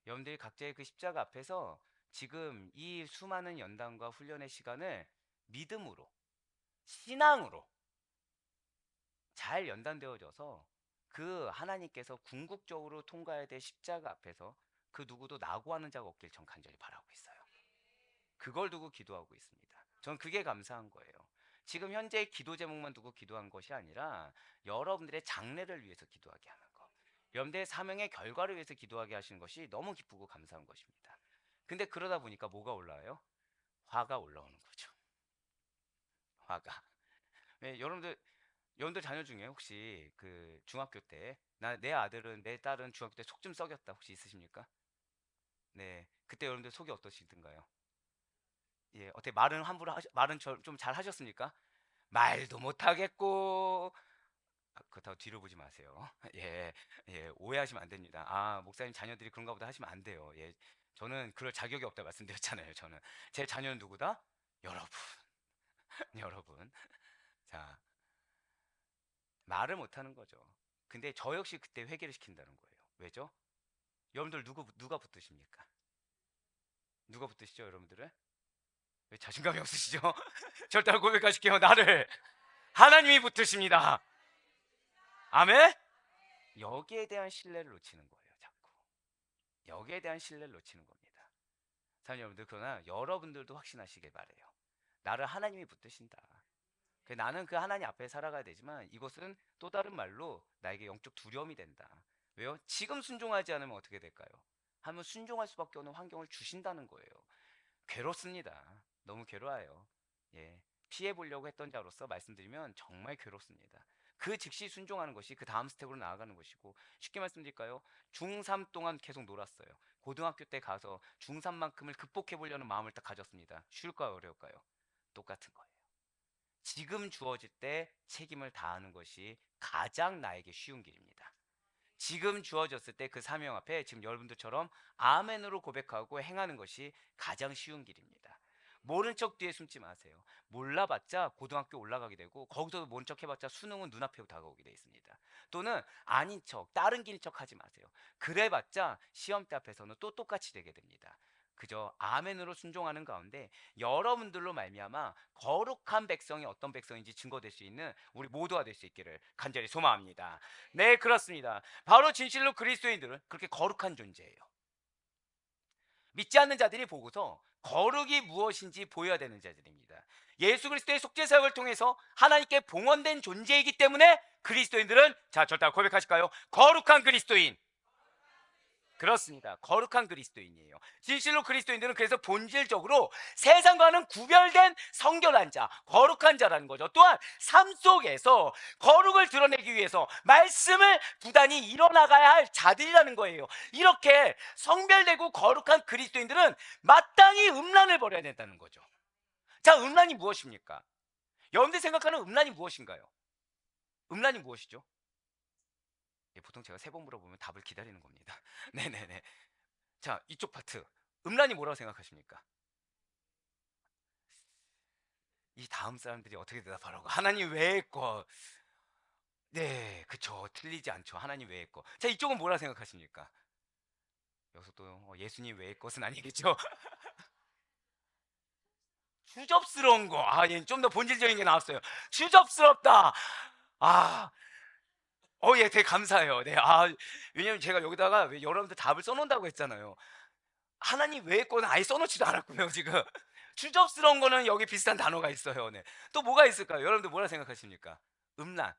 여러분들이 각자의 그 십자가 앞에서 지금 이 수많은 연단과 훈련의 시간을 믿음으로, 신앙으로 잘 연단되어져서 그 하나님께서 궁극적으로 통과해야 될 십자가 앞에서 그 누구도 낙오하는 자가 없길 전 간절히 바라고 있어요. 그걸 두고 기도하고 있습니다. 전 그게 감사한 거예요. 지금 현재 기도 제목만 두고 기도한 것이 아니라 여러분들의 장래를 위해서 기도하게 하는 것, 여러분들의 사명의 결과를 위해서 기도하게 하시는 것이 너무 기쁘고 감사한 것입니다. 근데 그러다 보니까 뭐가 올라와요? 화가 올라오는 거죠. 화가. 네, 여러분들 자녀 중에 혹시 그 중학교 때 내 아들은 내 딸은 중학교 때 속 좀 썩였다 혹시 있으십니까? 네, 그때 여러분들 속이 어떠시던가요? 예, 어떻게 말은 함부로 말은 좀 잘 하셨습니까? 말도 못 하겠고. 그렇다고 뒤로 보지 마세요. 예, 예, 오해하시면 안 됩니다. 아, 목사님 자녀들이 그런가 보다 하시면 안 돼요. 예, 저는 그럴 자격이 없다 말씀드렸잖아요. 저는 제 자녀는 누구다? 여러분, 여러분. 자, 말을 못 하는 거죠. 근데 저 역시 그때 회개를 시킨다는 거예요. 왜죠? 여러분들 누가 붙드십니까? 누가 붙드시죠, 여러분들은? 왜 자신감이 없으시죠? 절대 고백하실게요. 나를 하나님이 붙으십니다. 아멘? 여기에 대한 신뢰를 놓치는 거예요, 자꾸. 여기에 대한 신뢰를 놓치는 겁니다. 사랑하는 여러분들, 그러나 여러분들도 확신하시길 바래요. 나를 하나님이 붙드신다. 나는 그 하나님 앞에 살아가야 되지만 이것은 또 다른 말로 나에게 영적 두려움이 된다. 왜요? 지금 순종하지 않으면 어떻게 될까요? 하면 순종할 수밖에 없는 환경을 주신다는 거예요. 괴롭습니다. 너무 괴로워요. 예. 피해 보려고 했던 자로서 말씀드리면 정말 괴롭습니다. 그 즉시 순종하는 것이 그 다음 스텝으로 나아가는 것이고, 쉽게 말씀드릴까요? 중3 동안 계속 놀았어요. 고등학교 때 가서 중3만큼을 극복해 보려는 마음을 딱 가졌습니다. 쉬울까요, 어려울까요? 똑같은 거예요. 지금 주어질 때 책임을 다하는 것이 가장 나에게 쉬운 길입니다. 지금 주어졌을 때 그 사명 앞에 지금 여러분들처럼 아멘으로 고백하고 행하는 것이 가장 쉬운 길입니다. 모른 척 뒤에 숨지 마세요. 몰라봤자 고등학교 올라가게 되고, 거기서도 모른 척 해봤자 수능은 눈앞에 다가오게 돼 있습니다. 또는 아닌 척, 다른 길 척 하지 마세요. 그래봤자 시험대 앞에서는 또 똑같이 되게 됩니다. 그저 아멘으로 순종하는 가운데 여러분들로 말미암아 거룩한 백성이 어떤 백성인지 증거될 수 있는 우리 모두가 될 수 있기를 간절히 소망합니다. 네, 그렇습니다. 바로 진실로 그리스도인들은 그렇게 거룩한 존재예요. 믿지 않는 자들이 보고서 거룩이 무엇인지 보여야 되는 자들입니다. 예수 그리스도의 속죄 사역을 통해서 하나님께 봉헌된 존재이기 때문에 그리스도인들은, 자, 절대 고백하실까요? 거룩한 그리스도인. 그렇습니다. 거룩한 그리스도인이에요. 진실로 그리스도인들은 그래서 본질적으로 세상과는 구별된 성결한 자, 거룩한 자라는 거죠. 또한 삶 속에서 거룩을 드러내기 위해서 말씀을 부단히 이뤄나가야 할 자들이라는 거예요. 이렇게 성별되고 거룩한 그리스도인들은 마땅히 음란을 버려야 된다는 거죠. 자, 음란이 무엇입니까? 여러분들이 생각하는 음란이 무엇인가요? 음란이 무엇이죠? 보통 제가 3번 물어보면 답을 기다리는 겁니다. 네네네. 자, 이쪽 파트. 음란이 뭐라고 생각하십니까? 이 다음 사람들이 어떻게 대답하라고? 하나님 외의 것. 네, 그쵸. 틀리지 않죠. 하나님 외의 것. 자, 이쪽은 뭐라 생각하십니까? 여기서 또 예수님 외의 것은 아니겠죠? 추접스러운 거. 아, 예, 좀 더 본질적인 게 나왔어요. 추접스럽다. 아, 예, 되게 감사해요. 네, 왜냐면 제가 여기다가 여러분들 답을 써놓는다고 했잖아요. 하나님 외의 거는 아예 써놓지도 않았고요, 지금. 추접스러운 거는 여기 비슷한 단어가 있어요. 네. 또 뭐가 있을까요? 여러분들 뭐라 생각하십니까? 음란.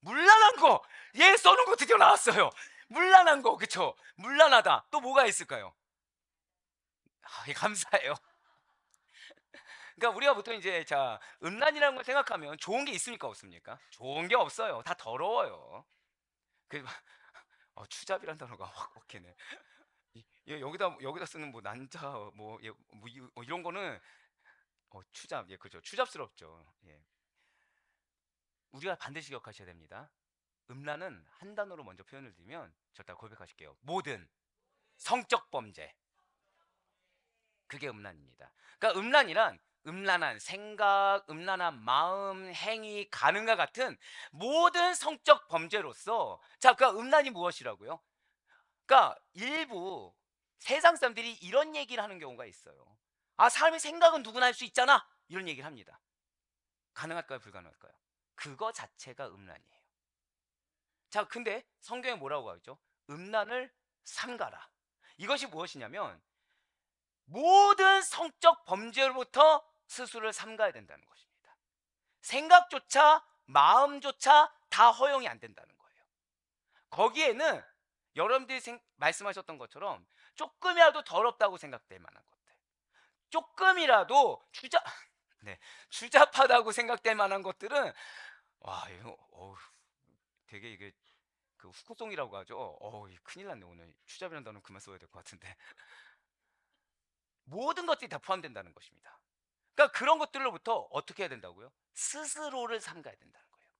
물란한 거! 예, 써놓은 거 드디어 나왔어요. 물란한 거, 그쵸? 물란하다. 또 뭐가 있을까요? 예, 감사해요. 그러니까 우리가 보통 이제, 자, 음란이라는 걸 생각하면 좋은 게 있습니까? 없습니까? 좋은 게 없어요. 다 더러워요. 그, 추잡이란 단어가 확 먹히네. 예, 여기다 쓰는 뭐 난자, 뭐, 예, 이런 거는 추잡, 예, 그죠. 추잡스럽죠. 예. 우리가 반드시 기억하셔야 됩니다. 음란은 한 단어로 먼저 표현을 드리면, 절대 고백하실게요. 모든 성적 범죄. 그게 음란입니다. 그러니까 음란이란 음란한 생각, 음란한 마음, 행위, 가능과 같은 모든 성적 범죄로서, 자, 그러니까 음란이 무엇이라고요? 그러니까 일부 세상 사람들이 이런 얘기를 하는 경우가 있어요. 아, 사람의 생각은 누구나 할 수 있잖아. 이런 얘기를 합니다. 가능할까요? 불가능할까요? 그거 자체가 음란이에요. 자, 근데 성경에 뭐라고 하죠? 음란을 삼가라. 이것이 무엇이냐면 모든 성적 범죄로부터 스스로를 삼가야 된다는 것입니다. 생각조차 마음조차 다 허용이 안 된다는 거예요. 거기에는 여러분들이 말씀하셨던 것처럼 조금이라도 더럽다고 생각될 만한 것들, 조금이라도 네, 추잡하다고 생각될 만한 것들은, 와, 이거 되게 이게 그 후크송이라고 하죠. 큰일 났네. 오늘 추잡이라는 단어 그만 써야 될 것 같은데. 모든 것들이 다 포함된다는 것입니다. 그러니까 그런 것들로부터 어떻게 해야 된다고요? 스스로를 삼가야 된다는 거예요.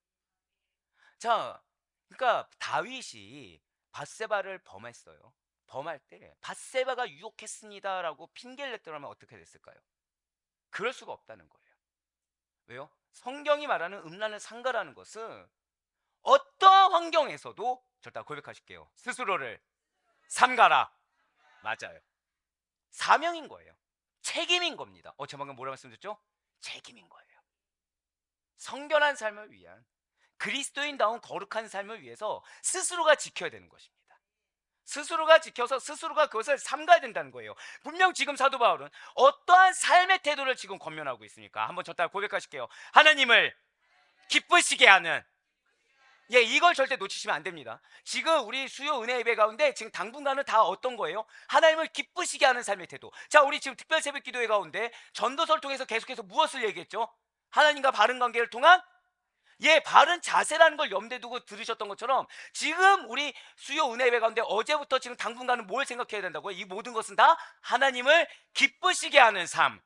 자, 그러니까 다윗이 밧세바를 범했어요. 범할 때 밧세바가 유혹했습니다라고 핑계를 냈더라면 어떻게 됐을까요? 그럴 수가 없다는 거예요. 왜요? 성경이 말하는 음란을 삼가라는 것은 어떠한 환경에서도, 절대 고백하실게요. 스스로를 삼가라. 맞아요. 사명인 거예요. 책임인 겁니다. 제가 방금 뭐라 말씀드렸죠? 책임인 거예요. 성결한 삶을 위한, 그리스도인다운 거룩한 삶을 위해서 스스로가 지켜야 되는 것입니다. 스스로가 지켜서 스스로가 그것을 삼가야 된다는 거예요. 분명 지금 사도 바울은 어떠한 삶의 태도를 지금 권면하고 있습니까? 한번 저 따라 고백하실게요. 하나님을 기쁘시게 하는, 예, 이걸 절대 놓치시면 안 됩니다. 지금 우리 수요 은혜 예배 가운데 지금 당분간은 다 어떤 거예요? 하나님을 기쁘시게 하는 삶의 태도. 자, 우리 지금 특별 새벽 기도회 가운데 전도서를 통해서 계속해서 무엇을 얘기했죠? 하나님과 바른 관계를 통한, 예, 바른 자세라는 걸 염두에 두고 들으셨던 것처럼 지금 우리 수요 은혜 예배 가운데 어제부터 지금 당분간은 뭘 생각해야 된다고요? 이 모든 것은 다 하나님을 기쁘시게 하는 삶,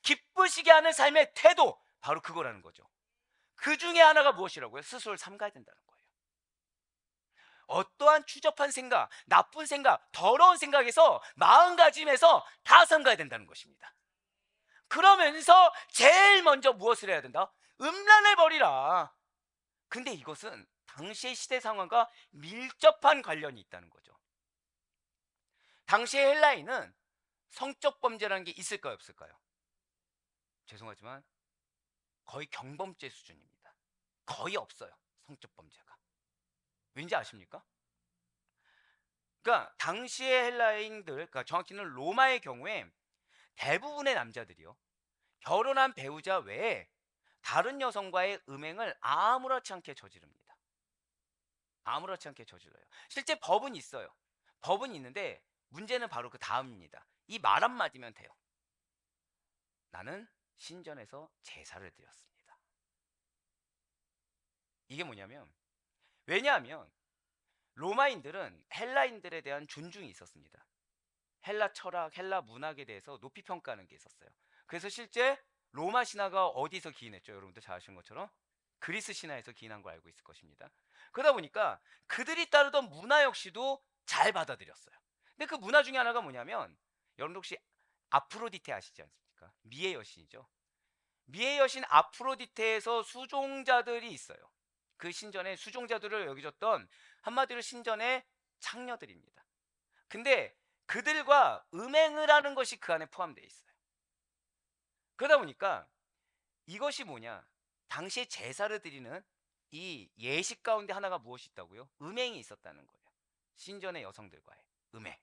기쁘시게 하는 삶의 태도, 바로 그거라는 거죠. 그 중에 하나가 무엇이라고요? 스스로를 삼가야 된다는 거예요. 어떠한 추접한 생각, 나쁜 생각, 더러운 생각에서 마음가짐에서 다 삼가야 된다는 것입니다. 그러면서 제일 먼저 무엇을 해야 된다? 음란을 버리라. 근데 이것은 당시의 시대 상황과 밀접한 관련이 있다는 거죠. 당시의 헬라인은 성적 범죄라는 게 있을까요, 없을까요? 죄송하지만 거의 경범죄 수준입니다. 거의 없어요, 성적 범죄가. 왠지 아십니까? 그러니까 당시의 헬라인들, 그러니까 정확히는 로마의 경우에 대부분의 남자들이요, 결혼한 배우자 외에 다른 여성과의 음행을 아무렇지 않게 저지릅니다. 아무렇지 않게 저질러요. 실제 법은 있어요. 법은 있는데 문제는 바로 그 다음입니다. 이 말 한마디면 돼요. 나는 신전에서 제사를 드렸습니다. 이게 뭐냐면, 왜냐하면 로마인들은 헬라인들에 대한 존중이 있었습니다. 헬라 철학, 헬라 문학에 대해서 높이 평가하는 게 있었어요. 그래서 실제 로마 신화가 어디서 기인했죠? 여러분들 잘 아시는 것처럼 그리스 신화에서 기인한 거 알고 있을 것입니다. 그러다 보니까 그들이 따르던 문화 역시도 잘 받아들였어요. 근데 그 문화 중에 하나가 뭐냐면, 여러분들 혹시 아프로디테 아시지 않습니까? 미의 여신이죠. 미의 여신 아프로디테에서 수종자들이 있어요. 그 신전에 수종자들을 여기줬던, 한마디로 신전의 창녀들입니다. 근데 그들과 음행을 하는 것이 그 안에 포함되어 있어요. 그러다 보니까 이것이 뭐냐, 당시에 제사를 드리는 이 예식 가운데 하나가 무엇이 있다고요? 음행이 있었다는 거예요. 신전의 여성들과의 음행.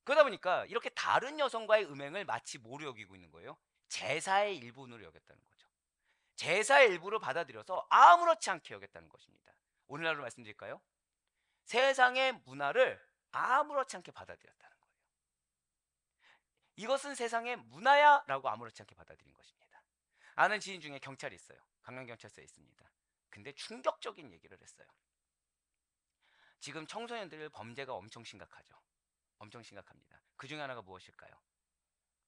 그러다 보니까 이렇게 다른 여성과의 음행을 마치 뭐로 여기고 있는 거예요? 제사의 일부로 여겼다는 거죠. 제사의 일부로 받아들여서 아무렇지 않게 여겼다는 것입니다. 오늘날로 말씀드릴까요? 세상의 문화를 아무렇지 않게 받아들였다는 거예요. 이것은 세상의 문화야 라고 아무렇지 않게 받아들인 것입니다. 아는 지인 중에 경찰이 있어요. 강남경찰서에 있습니다. 근데 충격적인 얘기를 했어요. 지금 청소년들 범죄가 엄청 심각하죠. 엄청 심각합니다. 그 중에 하나가 무엇일까요?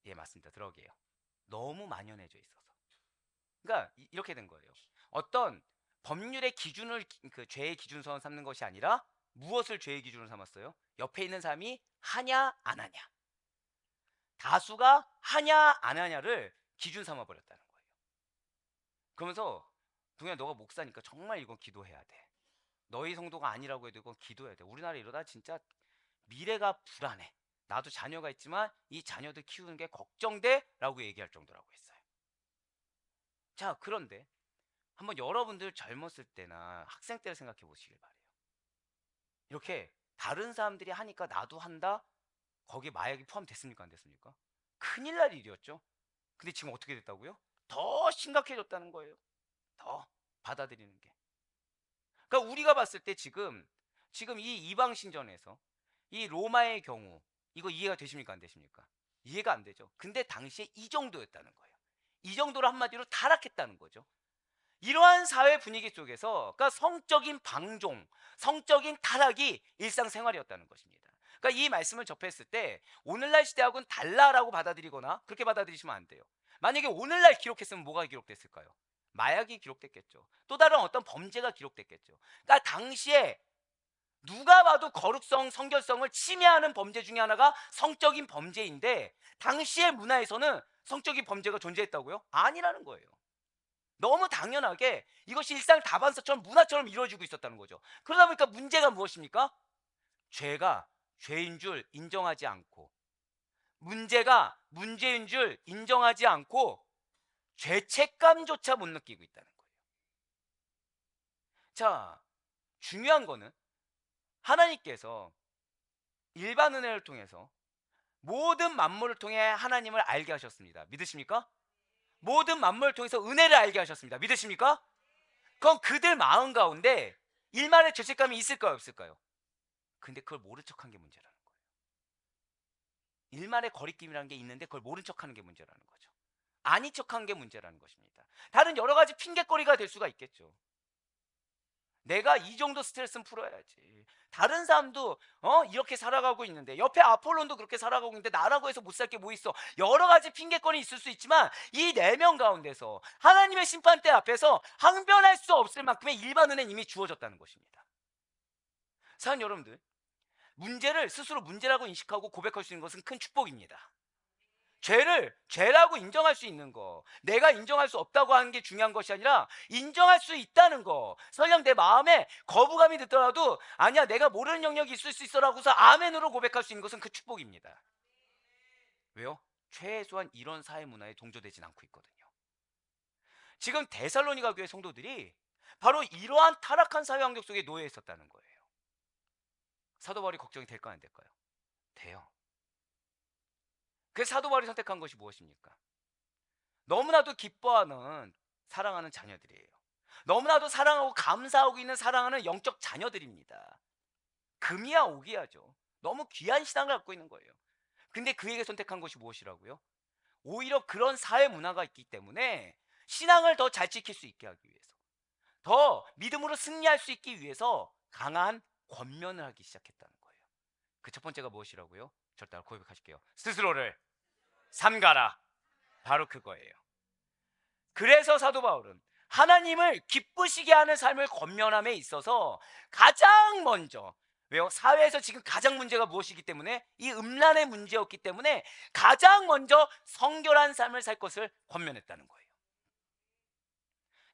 예, 맞습니다. 드럭이에요. 너무 만연해져 있어서. 그러니까 이렇게 된 거예요. 어떤 법률의 기준을, 그 죄의 기준선 삼는 것이 아니라 무엇을 죄의 기준으로 삼았어요? 옆에 있는 사람이 하냐 안 하냐, 다수가 하냐 안 하냐를 기준 삼아 버렸다는 거예요. 그러면서 동현아, 너가 목사니까 정말 이건 기도해야 돼. 너희 성도가 아니라고 해도 이건 기도해야 돼. 우리나라 이러다 진짜 미래가 불안해. 나도 자녀가 있지만 이 자녀들 키우는 게 걱정돼 라고 얘기할 정도라고 했어요. 자, 그런데 한번 여러분들 젊었을 때나 학생 때를 생각해 보시길 바래요. 이렇게 다른 사람들이 하니까 나도 한다? 거기에 마약이 포함됐습니까, 안 됐습니까? 큰일 날 일이었죠. 근데 지금 어떻게 됐다고요? 더 심각해졌다는 거예요. 더 받아들이는 게. 그러니까 우리가 봤을 때 지금 이 이방 신전에서 이 로마의 경우, 이거 이해가 되십니까, 안 되십니까? 이해가 안 되죠. 근데 당시에 이 정도였다는 거예요. 이 정도로 한마디로 타락했다는 거죠. 이러한 사회 분위기 속에서, 그러니까 성적인 방종, 성적인 타락이 일상생활이었다는 것입니다. 그러니까 이 말씀을 접했을 때 오늘날 시대하고는 달라라고 받아들이거나 그렇게 받아들이시면 안 돼요. 만약에 오늘날 기록했으면 뭐가 기록됐을까요? 마약이 기록됐겠죠. 또 다른 어떤 범죄가 기록됐겠죠. 그러니까 당시에 누가 봐도 거룩성, 성결성을 침해하는 범죄 중에 하나가 성적인 범죄인데, 당시의 문화에서는 성적인 범죄가 존재했다고요? 아니라는 거예요. 너무 당연하게 이것이 일상 다반사처럼 문화처럼 이루어지고 있었다는 거죠. 그러다 보니까 문제가 무엇입니까? 죄가 죄인 줄 인정하지 않고, 문제가 문제인 줄 인정하지 않고 죄책감조차 못 느끼고 있다는 거예요. 자, 중요한 거는 하나님께서 일반 은혜를 통해서 모든 만물을 통해 하나님을 알게 하셨습니다. 믿으십니까? 모든 만물을 통해서 은혜를 알게 하셨습니다. 믿으십니까? 그럼 그들 마음 가운데 일말의 죄책감이 있을까요, 없을까요? 근데 그걸 모른 척한 게 문제라는 거예요. 일말의 거리낌이라는 게 있는데 그걸 모른 척하는 게 문제라는 거죠. 아닌 척한 게 문제라는 것입니다. 다른 여러 가지 핑계거리가 될 수가 있겠죠. 내가 이 정도 스트레스는 풀어야지. 다른 사람도 이렇게 살아가고 있는데, 옆에 아폴론도 그렇게 살아가고 있는데 나라고 해서 못 살 게 뭐 있어. 여러 가지 핑계거리 있을 수 있지만 이 네 명 가운데서 하나님의 심판대 앞에서 항변할 수 없을 만큼의 일반 은혜는 이미 주어졌다는 것입니다. 사랑하는 여러분들, 문제를 스스로 문제라고 인식하고 고백할 수 있는 것은 큰 축복입니다. 죄를 죄라고 인정할 수 있는 거, 내가 인정할 수 없다고 하는 게 중요한 것이 아니라 인정할 수 있다는 거. 설령 내 마음에 거부감이 들더라도 아니야, 내가 모르는 영역이 있을 수 있어라고서 아멘으로 고백할 수 있는 것은 그 축복입니다. 왜요? 최소한 이런 사회 문화에 동조되진 않고 있거든요. 지금 데살로니가 교회 성도들이 바로 이러한 타락한 사회 환경 속에 놓여 있었다는 거예요. 사도 바울이 걱정이 될까 안 될까요? 돼요. 그래서 사도 바울이 선택한 것이 무엇입니까? 너무나도 기뻐하는 사랑하는 자녀들이에요. 너무나도 사랑하고 감사하고 있는 사랑하는 영적 자녀들입니다. 금이야 오기야죠. 너무 귀한 신앙을 갖고 있는 거예요. 근데 그에게 선택한 것이 무엇이라고요? 오히려 그런 사회 문화가 있기 때문에 신앙을 더 잘 지킬 수 있게 하기 위해서, 더 믿음으로 승리할 수 있기 위해서 강한 권면을 하기 시작했다는 거예요. 그 첫 번째가 무엇이라고요? 저를 따라 고백하실게요. 스스로를 삼가라. 바로 그거예요. 그래서 사도 바울은 하나님을 기쁘시게 하는 삶을 권면함에 있어서 가장 먼저, 왜요? 사회에서 지금 가장 문제가 무엇이기 때문에, 이 음란의 문제였기 때문에 가장 먼저 성결한 삶을 살 것을 권면했다는 거예요.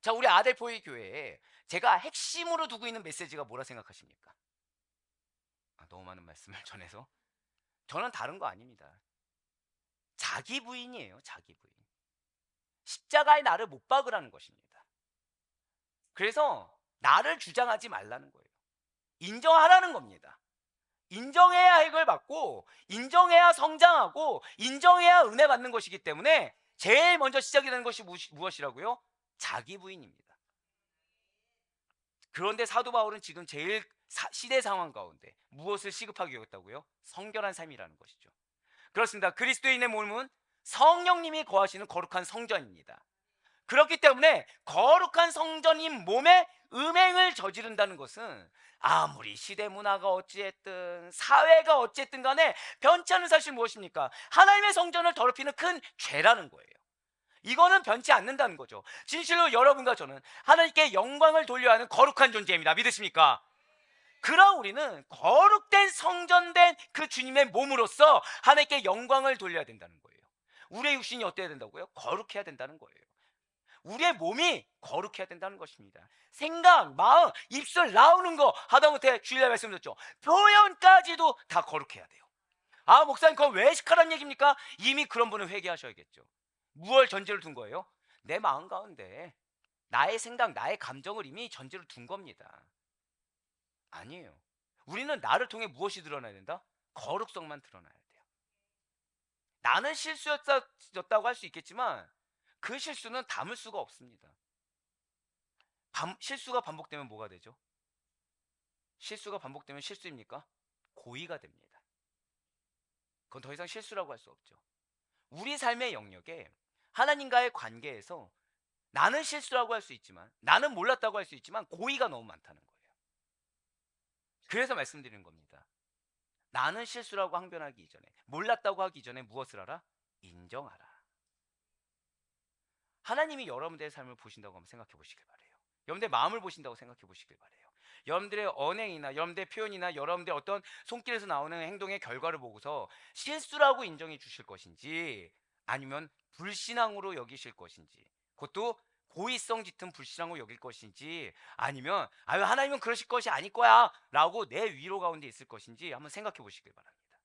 자, 우리 아델포이 교회에 제가 핵심으로 두고 있는 메시지가 뭐라 생각하십니까? 너무 많은 말씀을 전해서. 저는 다른 거 아닙니다. 자기 부인이에요. 자기 부인. 십자가에 나를 못 박으라는 것입니다. 그래서 나를 주장하지 말라는 거예요. 인정하라는 겁니다. 인정해야 핵을 받고, 인정해야 성장하고, 인정해야 은혜 받는 것이기 때문에 제일 먼저 시작이 되는 것이 무엇이라고요? 자기 부인입니다. 그런데 사도 바울은 지금 제일 시대 상황 가운데 무엇을 시급하게 여겼다고요? 성결한 삶이라는 것이죠. 그렇습니다. 그리스도인의 몸은 성령님이 거하시는 거룩한 성전입니다. 그렇기 때문에 거룩한 성전인 몸에 음행을 저지른다는 것은 아무리 시대 문화가 어찌했든 사회가 어찌했든 간에 변치 않는 사실 무엇입니까? 하나님의 성전을 더럽히는 큰 죄라는 거예요. 이거는 변치 않는다는 거죠. 진실로 여러분과 저는 하나님께 영광을 돌려야 하는 거룩한 존재입니다. 믿으십니까? 그럼 우리는 거룩된 성전된 그 주님의 몸으로서 하나님께 영광을 돌려야 된다는 거예요. 우리의 육신이 어때야 된다고요? 거룩해야 된다는 거예요. 우리의 몸이 거룩해야 된다는 것입니다. 생각, 마음, 입술 나오는 거 하다못해 주일날 말씀드렸죠. 표현까지도 다 거룩해야 돼요. 아, 목사님 그거 왜 시카란 얘기입니까? 이미 그런 분은 회개하셔야겠죠. 무얼 전제를 둔 거예요? 내 마음 가운데 나의 생각, 나의 감정을 이미 전제로 둔 겁니다. 아니에요. 우리는 나를 통해 무엇이 드러나야 된다? 거룩성만 드러나야 돼요. 나는 실수였다고 할 수 있겠지만 그 실수는 담을 수가 없습니다. 실수가 반복되면 뭐가 되죠? 실수가 반복되면 실수입니까? 고의가 됩니다. 그건 더 이상 실수라고 할 수 없죠. 우리 삶의 영역에 하나님과의 관계에서 나는 실수라고 할 수 있지만, 나는 몰랐다고 할 수 있지만 고의가 너무 많다는 거예요. 그래서 말씀드리는 겁니다. 나는 실수라고 항변하기 이전에, 몰랐다고 하기 이전에 무엇을 하라? 인정하라. 하나님이 여러분들의 삶을 보신다고 한번 생각해 보시길 바래요. 여러분들의 마음을 보신다고 생각해 보시길 바래요. 여러분들의 언행이나 여러분들의 표현이나 여러분들의 어떤 손길에서 나오는 행동의 결과를 보고서 실수라고 인정해 주실 것인지, 아니면 불신앙으로 여기실 것인지, 그것도 고의성 짙은 불신앙으로 여길 것인지, 아니면 아유 하나님은 그러실 것이 아닐 거야 라고 내 위로 가운데 있을 것인지 한번 생각해 보시길 바랍니다.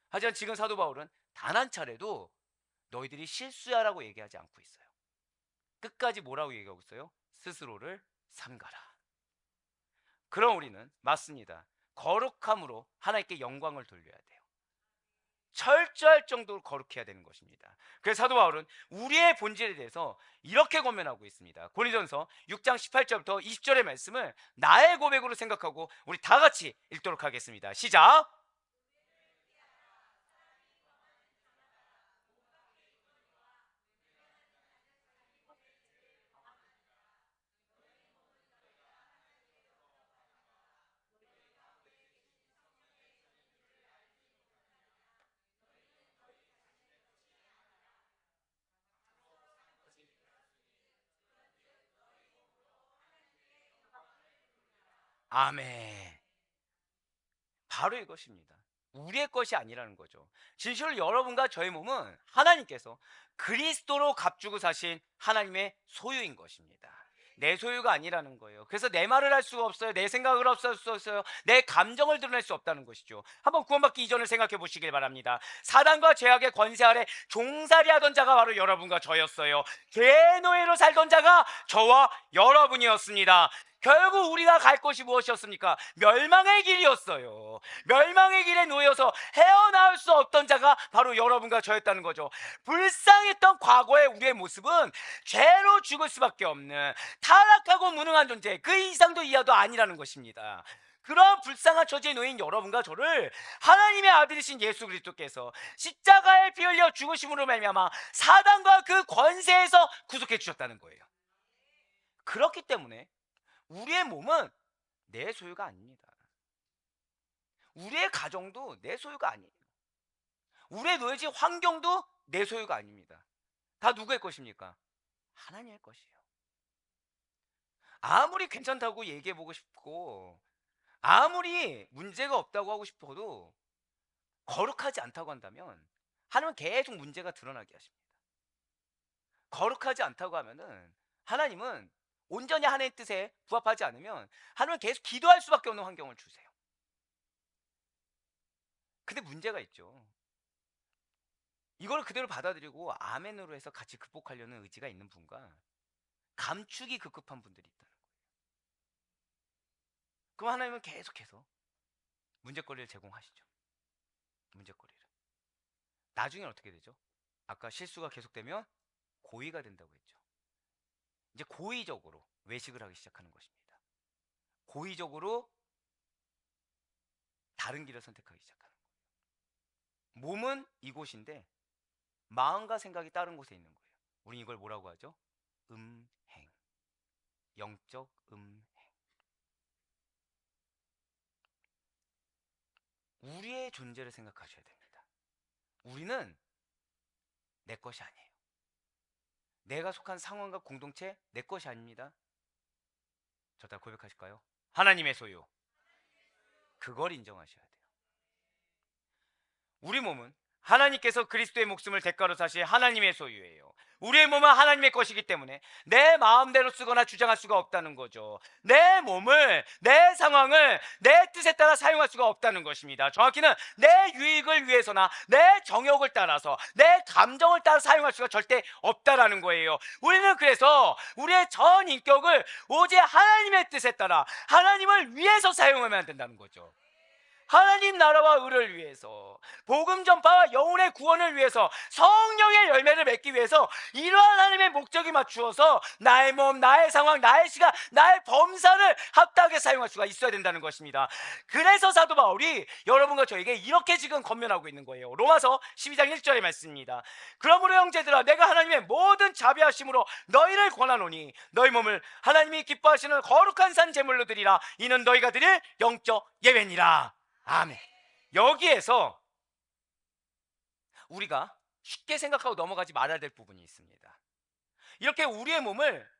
하지만 지금 사도 바울은 단 한 차례도 너희들이 실수야라고 얘기하지 않고 있어요. 끝까지 뭐라고 얘기하고 있어요? 스스로를 삼가라. 그럼 우리는 맞습니다. 거룩함으로 하나님께 영광을 돌려야 돼요. 철저할 정도로 거룩해야 되는 것입니다. 그래서 사도 바울은 우리의 본질에 대해서 이렇게 권면하고 있습니다. 고린도전서 6장 18절부터 20절의 말씀을 나의 고백으로 생각하고 우리 다 같이 읽도록 하겠습니다. 시작. 아멘. 바로 이것입니다. 우리의 것이 아니라는 거죠. 진실로 여러분과 저의 몸은 하나님께서 그리스도로 값주고 사신 하나님의 소유인 것입니다. 내 소유가 아니라는 거예요. 그래서 내 말을 할 수가 없어요. 내 생각을 없앨 수 없어요. 내 감정을 드러낼 수 없다는 것이죠. 한번 구원받기 이전을 생각해 보시길 바랍니다. 사단과 죄악의 권세 아래 종살이 하던 자가 바로 여러분과 저였어요. 죄의 노예로 살던 자가 저와 여러분이었습니다. 결국 우리가 갈 곳이 무엇이었습니까? 멸망의 길이었어요. 멸망의 길에 놓여서 헤어나올 수 없던 자가 바로 여러분과 저였다는 거죠. 불쌍했던 과거의 우리의 모습은 죄로 죽을 수밖에 없는 타락하고 무능한 존재, 그 이상도 이하도 아니라는 것입니다. 그런 불쌍한 처지에 놓인 여러분과 저를 하나님의 아들이신 예수 그리스도께서 십자가에 피 흘려 죽으심으로 말미암아 사단과 그 권세에서 구속해 주셨다는 거예요. 그렇기 때문에 우리의 몸은 내 소유가 아닙니다. 우리의 가정도 내 소유가 아니에요. 우리의 놓여진 환경도 내 소유가 아닙니다. 다 누구의 것입니까? 하나님의 것이에요. 아무리 괜찮다고 얘기해보고 싶고 아무리 문제가 없다고 하고 싶어도 거룩하지 않다고 한다면 하나님은 계속 문제가 드러나게 하십니다. 거룩하지 않다고 하면은 하나님은 온전히 하나님의 뜻에 부합하지 않으면 하나님은 계속 기도할 수밖에 없는 환경을 주세요. 근데 문제가 있죠. 이걸 그대로 받아들이고 아멘으로 해서 같이 극복하려는 의지가 있는 분과 감축이 급급한 분들이 있다는 거예요. 그럼 하나님은 계속해서 문제거리를 제공하시죠. 문제거리를. 나중에 어떻게 되죠? 아까 실수가 계속되면 고의가 된다고 했죠. 이제 고의적으로 외식을 하기 시작하는 것입니다. 고의적으로 다른 길을 선택하기 시작하는 거예요. 몸은 이곳인데 마음과 생각이 다른 곳에 있는 거예요. 우린 이걸 뭐라고 하죠? 음행. 영적 음행. 우리의 존재를 생각하셔야 됩니다. 우리는 내 것이 아니에요. 내가 속한 상황과 공동체 내 것이 아닙니다. 저다 고백하실까요? 하나님의 소유. 그걸 인정하셔야 돼요. 우리 몸은 하나님께서 그리스도의 목숨을 대가로 사실 하나님의 소유예요. 우리의 몸은 하나님의 것이기 때문에 내 마음대로 쓰거나 주장할 수가 없다는 거죠. 내 몸을, 내 상황을 내 뜻에 따라 사용할 수가 없다는 것입니다. 정확히는 내 유익을 위해서나 내 정욕을 따라서 내 감정을 따라 사용할 수가 절대 없다라는 거예요. 우리는 그래서 우리의 전 인격을 오직 하나님의 뜻에 따라 하나님을 위해서 사용하면 된다는 거죠. 하나님 나라와 의를 위해서, 복음 전파와 영혼의 구원을 위해서, 성령의 열매를 맺기 위해서 이러한 하나님의 목적이 맞추어서 나의 몸, 나의 상황, 나의 시간, 나의 범사를 합당하게 사용할 수가 있어야 된다는 것입니다. 그래서 사도 바울이 여러분과 저에게 이렇게 지금 권면하고 있는 거예요. 로마서 12장 1절의 말씀입니다. 그러므로 형제들아, 내가 하나님의 모든 자비하심으로 너희를 권하노니 너희 몸을 하나님이 기뻐하시는 거룩한 산 제물로 드리라. 이는 너희가 드릴 영적 예배니라. 아멘. 여기에서 우리가 쉽게 생각하고 넘어가지 말아야 될 부분이 있습니다. 이렇게 우리의 몸을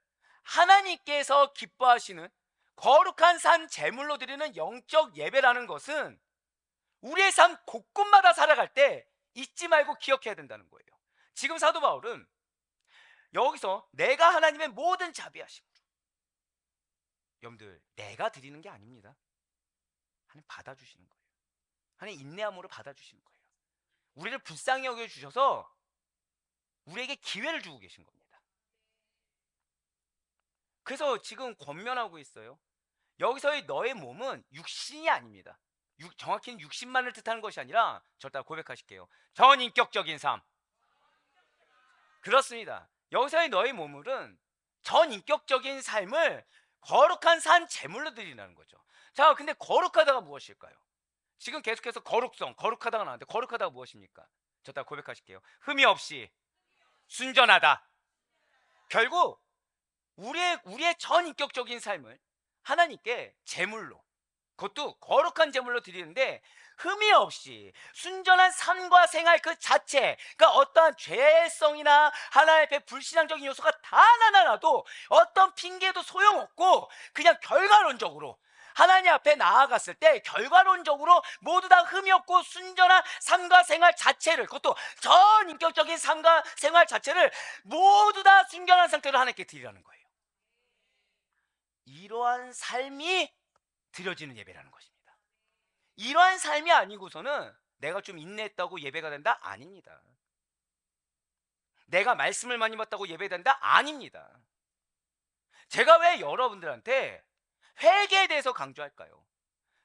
하나님께서 기뻐하시는 거룩한 산 제물로 드리는 영적 예배라는 것은 우리의 삶 곳곳마다 살아갈 때 잊지 말고 기억해야 된다는 거예요. 지금 사도 바울은 여기서 내가 하나님의 모든 자비하심으로, 여러분들 내가 드리는 게 아닙니다. 하나님 받아주시는 거예요. 하나님 인내함으로 받아주시는 거예요. 우리를 불쌍히 여겨주셔서 우리에게 기회를 주고 계신 겁니다. 그래서 지금 권면하고 있어요. 여기서의 너의 몸은 육신이 아닙니다. 정확히는 육신만을 뜻하는 것이 아니라 저따 고백하실게요. 전인격적인 삶. 그렇습니다. 여기서의 너의 몸은 전인격적인 삶을 거룩한 산 제물로 드리라는 거죠. 자, 근데 거룩하다가 무엇일까요? 지금 계속해서 거룩성, 거룩하다가 나왔는데 거룩하다가 무엇입니까? 저따 고백하실게요. 흠이 없이 순전하다. 결국 우리의 전인격적인 삶을 하나님께 제물로, 그것도 거룩한 제물로 드리는데 흠이 없이 순전한 삶과 생활 그 자체, 그러니까 어떠한 죄성이나 하나님 앞에 불신앙적인 요소가 다 나나나도 어떤 핑계도 소용없고 그냥 결과론적으로 하나님 앞에 나아갔을 때 결과론적으로 모두 다 흠이 없고 순전한 삶과 생활 자체를, 그것도 전인격적인 삶과 생활 자체를 모두 다 순결한 상태로 하나님께 드리라는 거예요. 이러한 삶이 드려지는 예배라는 것입니다. 이러한 삶이 아니고서는 내가 좀 인내했다고 예배가 된다? 아닙니다. 내가 말씀을 많이 받다고 예배된다? 아닙니다. 제가 왜 여러분들한테 회개에 대해서 강조할까요?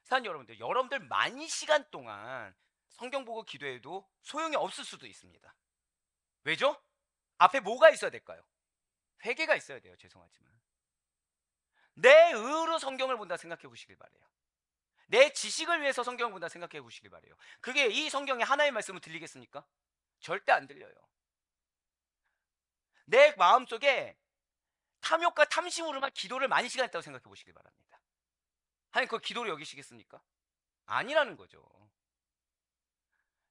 사는 여러분들 많은 시간 동안 성경 보고 기도해도 소용이 없을 수도 있습니다. 왜죠? 앞에 뭐가 있어야 될까요? 회개가 있어야 돼요. 죄송하지만 내 의로 성경을 본다 생각해 보시길 바래요. 내 지식을 위해서 성경을 본다 생각해 보시길 바래요. 그게 이 성경의 하나의 말씀을 들리겠습니까? 절대 안 들려요. 내 마음속에 탐욕과 탐심으로만 기도를 많이 시간 했다고 생각해 보시길 바랍니다. 하나님 그걸 기도로 여기시겠습니까? 아니라는 거죠.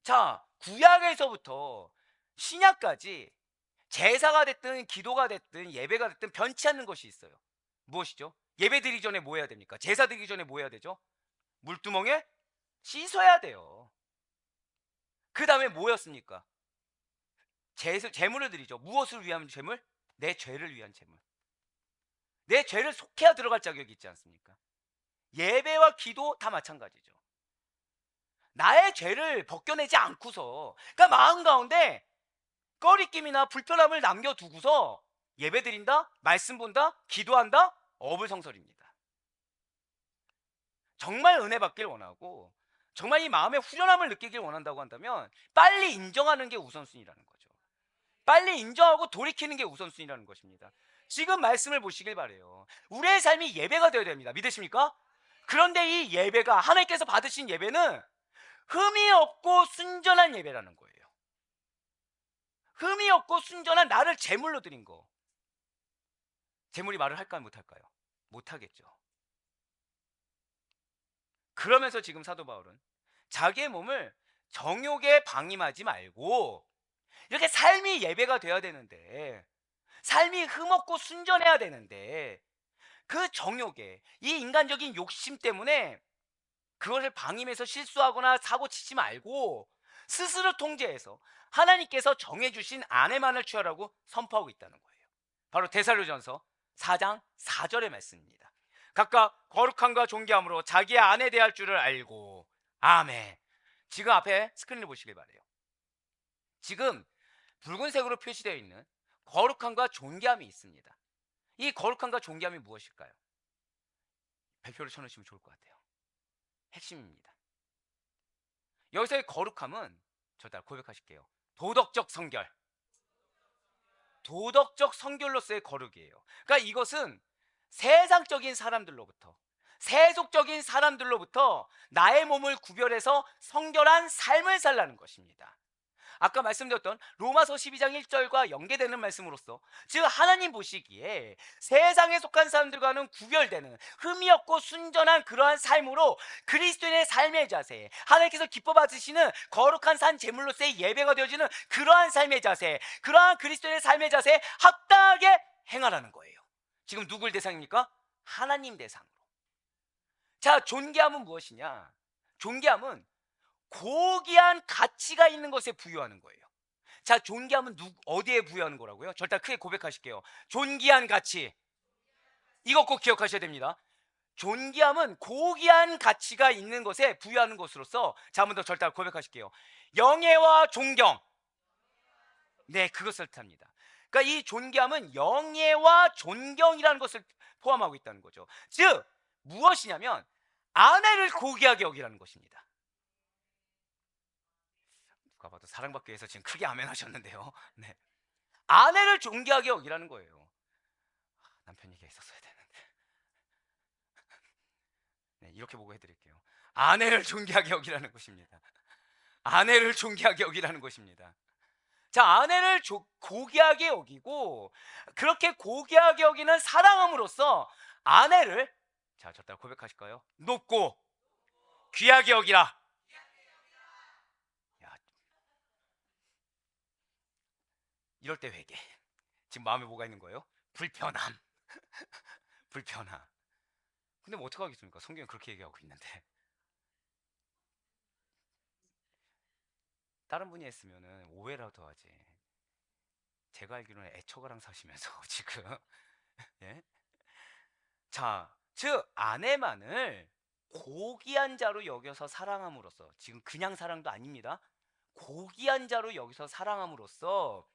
자, 구약에서부터 신약까지 제사가 됐든 기도가 됐든 예배가 됐든 변치 않는 것이 있어요. 무엇이죠? 예배 드리기 전에 뭐 해야 됩니까? 제사 드리기 전에 뭐 해야 되죠? 물두멍에 씻어야 돼요. 그 다음에 뭐였습니까? 제물을 드리죠. 무엇을 위한 제물? 내 죄를 위한 제물. 내 죄를 속해야 들어갈 자격이 있지 않습니까? 예배와 기도 다 마찬가지죠. 나의 죄를 벗겨내지 않고서, 그러니까 마음 가운데 꺼리낌이나 불편함을 남겨두고서 예배 드린다? 말씀 본다? 기도한다? 어불성설입니다. 정말 은혜 받길 원하고 정말 이 마음의 후련함을 느끼길 원한다고 한다면 빨리 인정하는 게 우선순위라는 거죠. 빨리 인정하고 돌이키는 게 우선순위라는 것입니다. 지금 말씀을 보시길 바래요. 우리의 삶이 예배가 되어야 됩니다. 믿으십니까? 그런데 이 예배가, 하나님께서 받으신 예배는 흠이 없고 순전한 예배라는 거예요. 흠이 없고 순전한 나를 제물로 드린 거. 제물이 말을 할까요? 못할까요? 못하겠죠. 그러면서 지금 사도 바울은 자기의 몸을 정욕에 방임하지 말고, 이렇게 삶이 예배가 되어야 되는데, 삶이 흠없고 순전해야 되는데, 그 정욕에, 이 인간적인 욕심 때문에 그것을 방임해서 실수하거나 사고치지 말고 스스로 통제해서 하나님께서 정해주신 아내만을 취하라고 선포하고 있다는 거예요. 바로 데살로전서 4장 4절의 말씀입니다. 각각 거룩함과 존귀함으로 자기의 아내 대할 줄을 알고. 아멘. 지금 앞에 스크린을 보시길 바래요. 지금 붉은색으로 표시되어 있는 거룩함과 존귀함이 있습니다. 이 거룩함과 존귀함이 무엇일까요? 별표를 쳐놓으시면 좋을 것 같아요. 핵심입니다. 여기서의 거룩함은 저 따라 고백하실게요. 도덕적 성결. 도덕적 성결로서의 거룩이에요. 그러니까 이것은 세상적인 사람들로부터, 세속적인 사람들로부터 나의 몸을 구별해서 성결한 삶을 살라는 것입니다. 아까 말씀드렸던 로마서 12장 1절과 연계되는 말씀으로써, 즉 하나님 보시기에 세상에 속한 사람들과는 구별되는 흠이 없고 순전한 그러한 삶으로 그리스도인의 삶의 자세, 하나님께서 기뻐 받으시는 거룩한 산 제물로서의 예배가 되어지는 그러한 삶의 자세, 그러한 그리스도인의 삶의 자세에 합당하게 행하라는 거예요. 지금 누굴 대상입니까? 하나님 대상으로. 자, 존귀함은 무엇이냐? 존귀함은 고귀한 가치가 있는 것에 부여하는 거예요. 자, 존귀함은 어디에 부여하는 거라고요? 절대 크게 고백하실게요. 존귀한 가치. 이거 꼭 기억하셔야 됩니다. 존귀함은 고귀한 가치가 있는 것에 부여하는 것으로서, 자, 한 번 더 절대 고백하실게요. 영예와 존경. 네, 그것을 뜻합니다. 그러니까 이 존귀함은 영예와 존경이라는 것을 포함하고 있다는 거죠. 즉 무엇이냐면 아내를 고귀하게 여기라는 것입니다. 누가 봐도 사랑받기 위해서 지금 크게 아멘 하셨는데요. 네. 아내를 존귀하게 여기라는 거예요. 남편 얘기가 있었어야 되는데. 네, 이렇게 보고 해드릴게요. 아내를 존귀하게 여기라는 것입니다. 아내를 존귀하게 여기라는 것입니다. 자, 아내를 고귀하게 여기고, 그렇게 고귀하게 여기는 사랑함으로써 아내를, 자, 저 따라 고백하실까요? 높고 귀하게 여기라. 야, 이럴 때 회개. 지금 마음에 뭐가 있는 거예요? 불편함. 불편함. 근데 뭐 어떡하겠습니까? 성경은 그렇게 얘기하고 있는데. 다른 분이 했으면은 오해라도 하지. 제가 알기로는 애처가랑 사시면서 지금 예? 자, 즉 아내만을 고귀한 자로 여겨서 사랑함으로써, 지금 그냥 사랑도 아닙니다. 고귀한 자로 여기서 사랑함으로써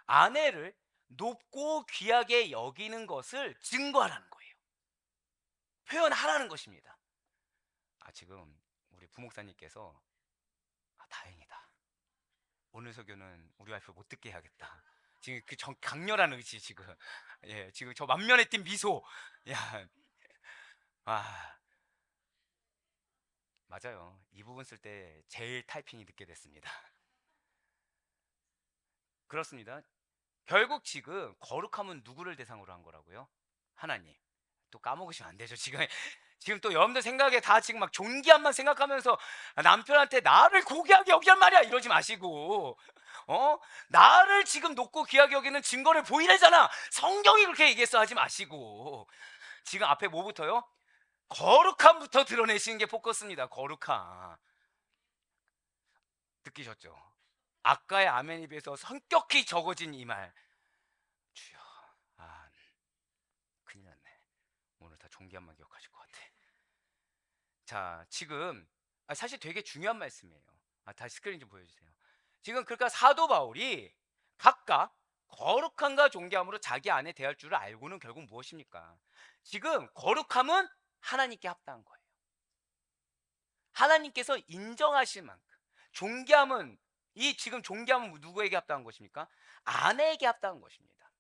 아내를 높고 귀하게 여기는 것을 증거하라는 거예요. 표현하라는 것입니다. 지금 우리 부목사님께서 다행이다. 오늘 설교는 우리 와이프 못 듣게 해야겠다. 지금 그 강렬한 의지 지금, 예, 지금 저 만면에 띈 미소, 야, 맞아요. 이 부분 쓸 때 제일 타이핑이 늦게 됐습니다. 그렇습니다. 결국 지금 거룩함은 누구를 대상으로 한 거라고요? 하나님. 또 까먹으시면 안 되죠. 지금 또 여러분들 생각에 다 지금 막 존귀함만 생각하면서 남편한테 나를 고귀하게 여기란 말이야 이러지 마시고, 나를 지금 높고 귀하게 여기는 증거를 보이래잖아. 성경이 그렇게 얘기했어 하지 마시고, 지금 앞에 뭐부터요? 거룩함부터 드러내시는 게 포커스입니다. 거룩함. 느끼셨죠? 아까의 아멘에 비해서 성격이 적어진 이 말. 주여, 큰일 났네. 오늘 다 존귀함만 기억하실 것 같아. 자, 지금 사실 되게 중요한 말씀이에요. 다시 스크린 좀 보여주세요. 지금 그러니까 사도 바울이 각각 거룩함과 존귀함으로 자기 안에 대할 줄을 알고는 결국 무엇입니까? 지금 거룩함은 하나님께 합당한 거예요. 하나님께서 인정하실 만큼. 존귀함은, 이 지금 존귀함은 누구에게 합당한 것입니까? 아내에게 합당한 것입니다.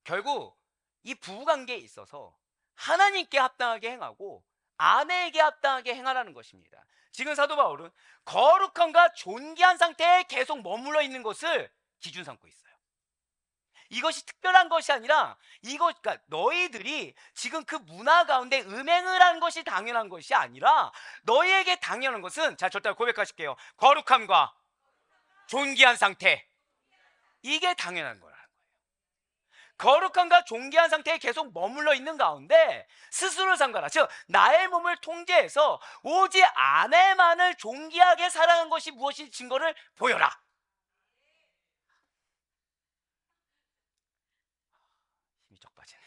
결국 이 부부관계에 있어서 하나님께 합당하게 행하고 아내에게 합당하게 행하라는 것입니다. 지금 사도 바울은 거룩함과 존귀한 상태에 계속 머물러 있는 것을 기준 삼고 있어요. 이것이 특별한 것이 아니라 그러니까 너희들이 지금 그 문화 가운데 음행을 하는 것이 당연한 것이 아니라 너희에게 당연한 것은, 자, 절대 고백하실게요. 거룩함과 존귀한 상태, 이게 당연한 거라는 거예요. 거룩함과 존귀한 상태에 계속 머물러 있는 가운데 스스로 상관하, 즉 나의 몸을 통제해서 오직 아내만을 존귀하게 사랑한 것이 무엇인지 증거를 보여라. 힘이 쩍 빠지네.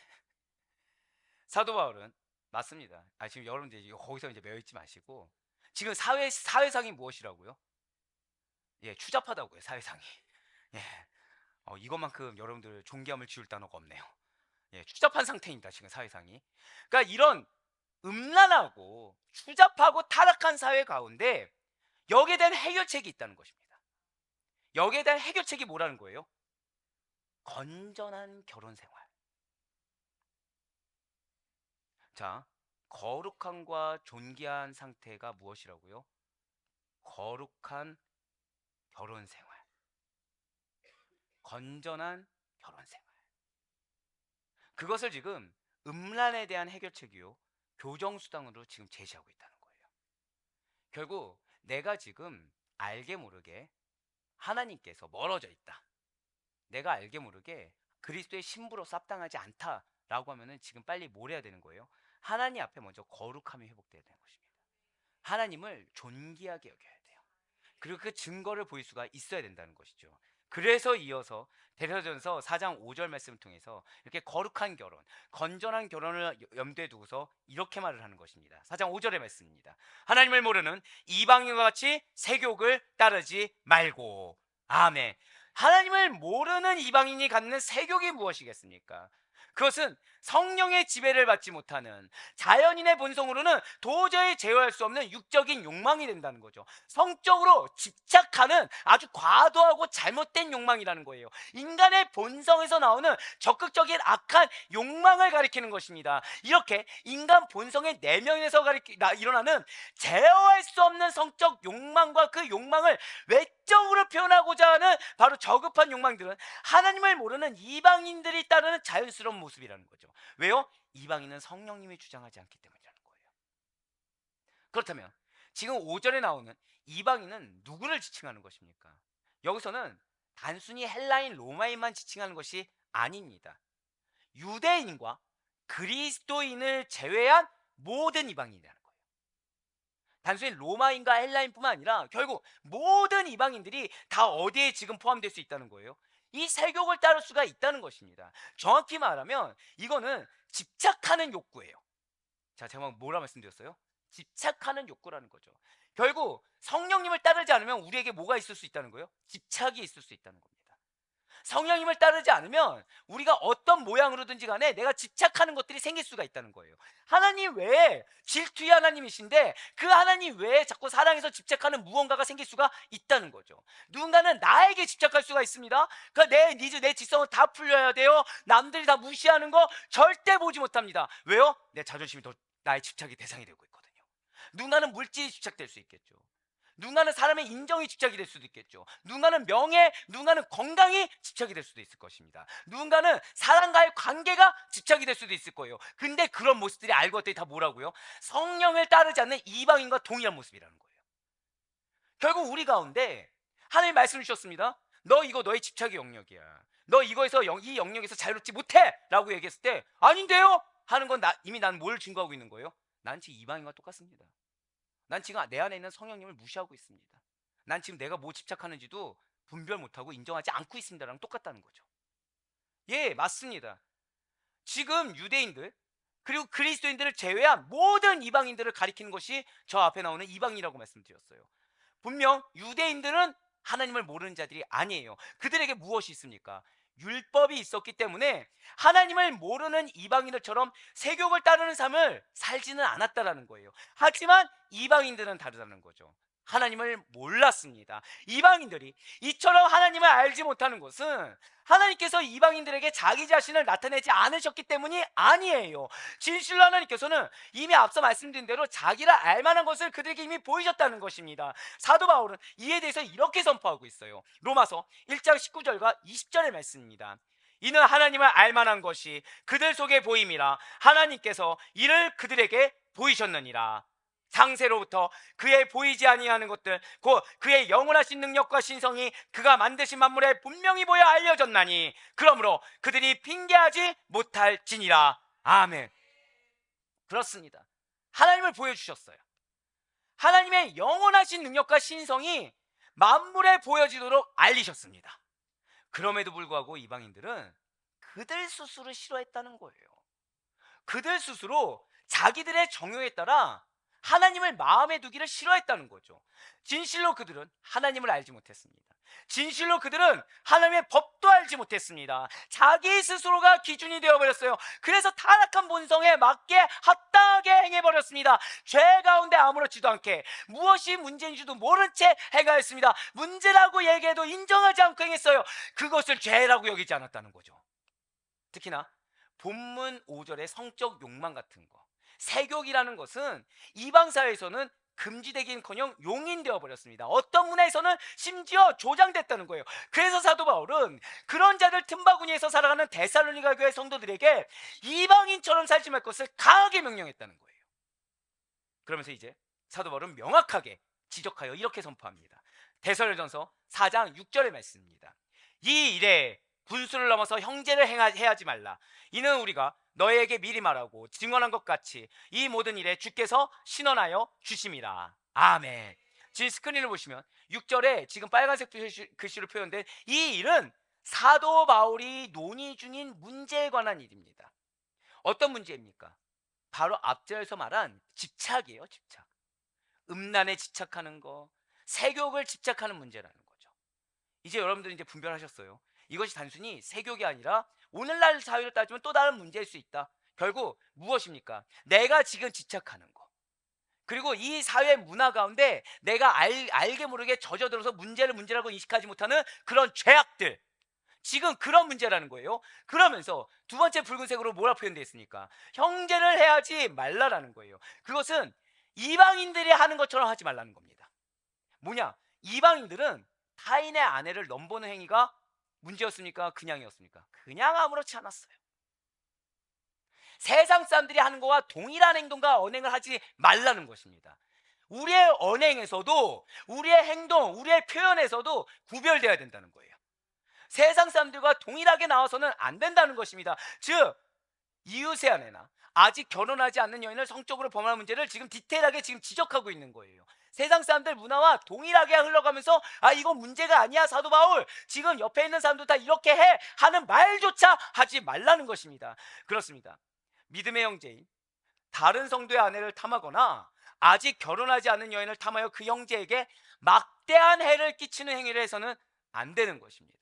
사도 바울은 맞습니다. 지금 여러분들 거기서 이제 매여 있지 마시고, 지금 사회상이 무엇이라고요? 예, 추잡하다고요. 사회상이. 예, 이것만큼 여러분들 존귀함을 지울 단어가 없네요. 예, 추잡한 상태입니다. 지금 사회상이. 그러니까 이런 음란하고 추잡하고 타락한 사회 가운데 여기에 대한 해결책이 있다는 것입니다. 여기에 대한 해결책이 뭐라는 거예요? 건전한 결혼 생활. 자, 거룩함과 존귀한 상태가 무엇이라고요? 거룩한 결혼 생활. 건전한 결혼 생활. 그것을 지금 음란에 대한 해결책이요, 교정수단으로 지금 제시하고 있다는 거예요. 결국 내가 지금 알게 모르게 하나님께서 멀어져 있다, 내가 알게 모르게 그리스도의 신부로서 합당하지 않다라고 하면은 지금 빨리 뭘 해야 되는 거예요? 하나님 앞에 먼저 거룩함이 회복돼야 되는 것입니다. 하나님을 존귀하게 여겨야 돼요. 그리고 그 증거를 보일 수가 있어야 된다는 것이죠. 그래서 이어서 데려전서 4장 5절 말씀을 통해서 이렇게 거룩한 결혼, 건전한 결혼을 염두에 두고서 이렇게 말을 하는 것입니다. 4장 5절의 말씀입니다. 하나님을 모르는 이방인과 같이 세욕을 따르지 말고. 아멘. 하나님을 모르는 이방인이 갖는 세욕이 무엇이겠습니까? 그것은 성령의 지배를 받지 못하는 자연인의 본성으로는 도저히 제어할 수 없는 육적인 욕망이 된다는 거죠. 성적으로 집착하는 아주 과도하고 잘못된 욕망이라는 거예요. 인간의 본성에서 나오는 적극적인 악한 욕망을 가리키는 것입니다. 이렇게 인간 본성의 내면에서 일어나는 제어할 수 없는 성적 욕망과 그 욕망을 외적으로 표현하고자 하는 바로 저급한 욕망들은 하나님을 모르는 이방인들이 따르는 자연스러운 모습이라는 거죠. 왜요? 이방인은 성령님이 주장하지 않기 때문이라는 거예요. 그렇다면 지금 5절에 나오는 이방인은 누구를 지칭하는 것입니까? 여기서는 단순히 헬라인 로마인만 지칭하는 것이 아닙니다. 유대인과 그리스도인을 제외한 모든 이방인이라는 거예요. 단순히 로마인과 헬라인뿐만 아니라 결국 모든 이방인들이 다 어디에 지금 포함될 수 있다는 거예요? 이 세욕을 따를 수가 있다는 것입니다. 정확히 말하면 이거는 집착하는 욕구예요. 자, 제가 뭐라 말씀드렸어요? 집착하는 욕구라는 거죠. 결국 성령님을 따르지 않으면 우리에게 뭐가 있을 수 있다는 거예요? 집착이 있을 수 있다는 겁니다. 성령님을 따르지 않으면 우리가 어떤 모양으로든지 간에 내가 집착하는 것들이 생길 수가 있다는 거예요. 하나님 외에 질투의 하나님이신데 그 하나님 외에 자꾸 사랑해서 집착하는 무언가가 생길 수가 있다는 거죠. 누군가는 나에게 집착할 수가 있습니다. 그러니까 내 니즈, 내 지성은 다 풀려야 돼요. 남들이 다 무시하는 거 절대 보지 못합니다. 왜요? 내 자존심이 더 나의 집착의 대상이 되고 있거든요. 누군가는 물질이 집착될 수 있겠죠. 누군가는 사람의 인정이 집착이 될 수도 있겠죠. 누군가는 명예, 누군가는 건강이 집착이 될 수도 있을 것입니다. 누군가는 사람과의 관계가 집착이 될 수도 있을 거예요. 근데 그런 모습들이 알고 봤더니 다 뭐라고요? 성령을 따르지 않는 이방인과 동일한 모습이라는 거예요. 결국 우리 가운데 하나님 말씀 주셨습니다. 너 이거 너의 집착의 영역이야. 너 이거에서 이 영역에서 자유롭지 못해 라고 얘기했을 때 아닌데요? 하는 건 이미 난 뭘 증거하고 있는 거예요? 난 지금 이방인과 똑같습니다. 난 지금 내 안에 있는 성령님을 무시하고 있습니다. 난 지금 내가 뭐 집착하는지도 분별 못하고 인정하지 않고 있습니다랑 똑같다는 거죠. 예, 맞습니다. 지금 유대인들 그리고 그리스도인들을 제외한 모든 이방인들을 가리키는 것이 저 앞에 나오는 이방인이라고 말씀드렸어요. 분명 유대인들은 하나님을 모르는 자들이 아니에요. 그들에게 무엇이 있습니까? 율법이 있었기 때문에 하나님을 모르는 이방인들처럼 세욕을 따르는 삶을 살지는 않았다라는 거예요. 하지만 이방인들은 다르다는 거죠. 하나님을 몰랐습니다. 이방인들이 이처럼 하나님을 알지 못하는 것은 하나님께서 이방인들에게 자기 자신을 나타내지 않으셨기 때문이 아니에요. 진실로 하나님께서는 이미 앞서 말씀드린 대로 자기를 알만한 것을 그들에게 이미 보이셨다는 것입니다. 사도 바울은 이에 대해서 이렇게 선포하고 있어요. 로마서 1장 19절과 20절의 말씀입니다. 이는 하나님을 알만한 것이 그들 속에 보임이라 하나님께서 이를 그들에게 보이셨느니라. 창세로부터 그의 보이지 아니하는 것들 곧 그의 영원하신 능력과 신성이 그가 만드신 만물에 분명히 보여 알려졌나니 그러므로 그들이 핑계하지 못할지니라. 아멘. 그렇습니다. 하나님을 보여주셨어요. 하나님의 영원하신 능력과 신성이 만물에 보여지도록 알리셨습니다. 그럼에도 불구하고 이방인들은 그들 스스로 싫어했다는 거예요. 그들 스스로 자기들의 정욕에 따라 하나님을 마음에 두기를 싫어했다는 거죠. 진실로 그들은 하나님을 알지 못했습니다. 진실로 그들은 하나님의 법도 알지 못했습니다. 자기 스스로가 기준이 되어버렸어요. 그래서 타락한 본성에 맞게 합당하게 행해버렸습니다. 죄 가운데 아무렇지도 않게 무엇이 문제인지도 모른 채 행하였습니다. 문제라고 얘기해도 인정하지 않고 행했어요. 그것을 죄라고 여기지 않았다는 거죠. 특히나 본문 5절의 성적 욕망 같은 거, 세욕이라는 것은 이방 사회에서는 금지되긴커녕 용인되어 버렸습니다. 어떤 문화에서는 심지어 조장됐다는 거예요. 그래서 사도 바울은 그런 자들 틈바구니에서 살아가는 데살로니가 교회 성도들에게 이방인처럼 살지 말 것을 강하게 명령했다는 거예요. 그러면서 이제 사도 바울은 명확하게 지적하여 이렇게 선포합니다. 데살로니가전서 4장 6절의 말씀입니다. 이 일에 분수를 넘어서 형제를 해하지 말라. 이는 우리가 너에게 미리 말하고 증언한 것 같이 이 모든 일에 주께서 신원하여 주심이라. 아멘. 지금 스크린을 보시면 6절에 지금 빨간색 글씨로 표현된 이 일은 사도 바울이 논의 중인 문제에 관한 일입니다. 어떤 문제입니까? 바로 앞절에서 말한 집착이에요. 집착. 음란에 집착하는 거, 세욕을 집착하는 문제라는 거죠. 이제 여러분들이 이제 분별하셨어요. 이것이 단순히 세욕이 아니라 오늘날 사회를 따지면 또 다른 문제일 수 있다. 결국 무엇입니까? 내가 지금 집착하는 거. 그리고 이 사회 문화 가운데 내가 알게 모르게 젖어들어서 문제를 문제라고 인식하지 못하는 그런 죄악들. 지금 그런 문제라는 거예요. 그러면서 두 번째 붉은색으로 뭐라 표현되어 있습니까? 형제를 해하지 말라라는 거예요. 그것은 이방인들이 하는 것처럼 하지 말라는 겁니다. 뭐냐? 이방인들은 타인의 아내를 넘보는 행위가 문제였습니까? 그냥이었습니까? 그냥 아무렇지 않았어요. 세상 사람들이 하는 것과 동일한 행동과 언행을 하지 말라는 것입니다. 우리의 언행에서도, 우리의 행동, 우리의 표현에서도 구별되어야 된다는 거예요. 세상 사람들과 동일하게 나와서는 안 된다는 것입니다. 즉 이웃의 아내나 아직 결혼하지 않는 여인을 성적으로 범하는 문제를 지금 디테일하게 지금 지적하고 있는 거예요. 세상 사람들 문화와 동일하게 흘러가면서 아 이건 문제가 아니야 사도 바울 지금 옆에 있는 사람도 다 이렇게 해 하는 말조차 하지 말라는 것입니다. 그렇습니다. 믿음의 형제인 다른 성도의 아내를 탐하거나 아직 결혼하지 않은 여인을 탐하여 그 형제에게 막대한 해를 끼치는 행위를 해서는 안 되는 것입니다.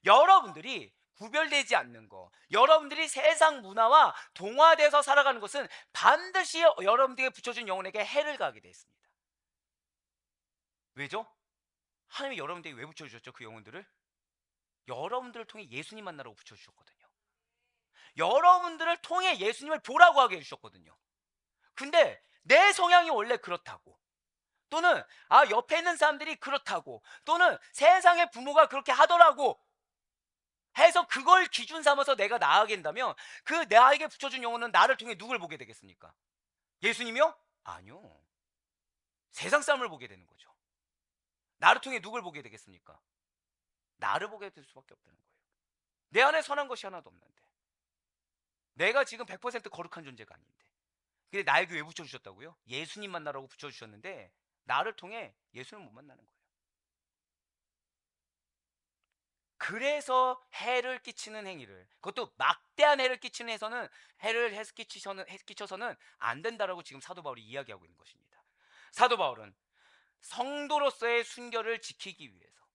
여러분들이 구별되지 않는 거, 여러분들이 세상 문화와 동화돼서 살아가는 것은 반드시 여러분들에게 붙여준 영혼에게 해를 가게 되어 있습니다. 왜죠? 하나님이 여러분들에게 왜 붙여주셨죠? 그 영혼들을? 여러분들을 통해 예수님 만나라고 붙여주셨거든요. 여러분들을 통해 예수님을 보라고 하게 해주셨거든요. 근데 내 성향이 원래 그렇다고, 또는 아 옆에 있는 사람들이 그렇다고, 또는 세상의 부모가 그렇게 하더라고 해서 그걸 기준 삼아서 내가 나아가게 된다면 그 나에게 붙여준 영혼은 나를 통해 누굴 보게 되겠습니까? 예수님이요? 아니요. 세상 사람을 보게 되는 거죠. 나를 통해 누굴 보게 되겠습니까? 나를 보게 될 수밖에 없다는 거예요. 내 안에 선한 것이 하나도 없는데, 내가 지금 100% 거룩한 존재가 아닌데, 근데 나에게 왜 붙여주셨다고요? 예수님 만나라고 붙여주셨는데 나를 통해 예수를 못 만나는 거예요. 그래서 해를 끼치는 행위를, 그것도 막대한 해를 끼치는 해를 끼쳐서는 안 된다라고 지금 사도 바울이 이야기하고 있는 것입니다. 사도 바울은 성도로서의 순결을 지키기 위해서,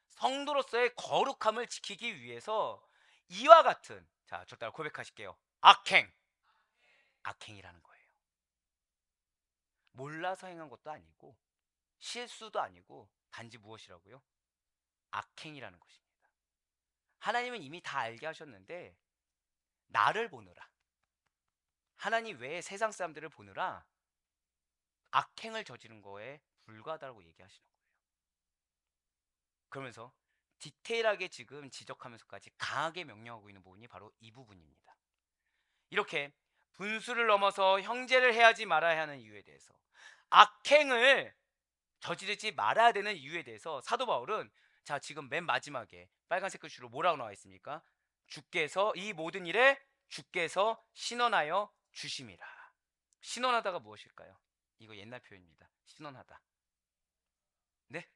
성도로서의 거룩함을 지키기 위해서 이와 같은, 자, 저 따라 고백하실게요. 악행이라는 거예요. 몰라서 행한 것도 아니고 실수도 아니고 단지 무엇이라고요? 악행이라는 것입니다. 하나님은 이미 다 알게 하셨는데 나를 보느라, 하나님 외에 세상 사람들을 보느라 악행을 저지른 거에 불과하다고 얘기하시는 거예요. 그러면서 디테일하게 지금 지적하면서까지 강하게 명령하고 있는 부분이 바로 이 부분입니다. 이렇게 분수를 넘어서 형제를 해하지 말아야 하는 이유에 대해서, 악행을 저지르지 말아야 되는 이유에 대해서 사도 바울은, 자 지금 맨 마지막에 빨간색 글씨로 뭐라고 나와 있습니까? 주께서 이 모든 일에 주께서 신원하여 주심이라. 신원하다가 무엇일까요? 이거 옛날 표현입니다. 신원하다. 네?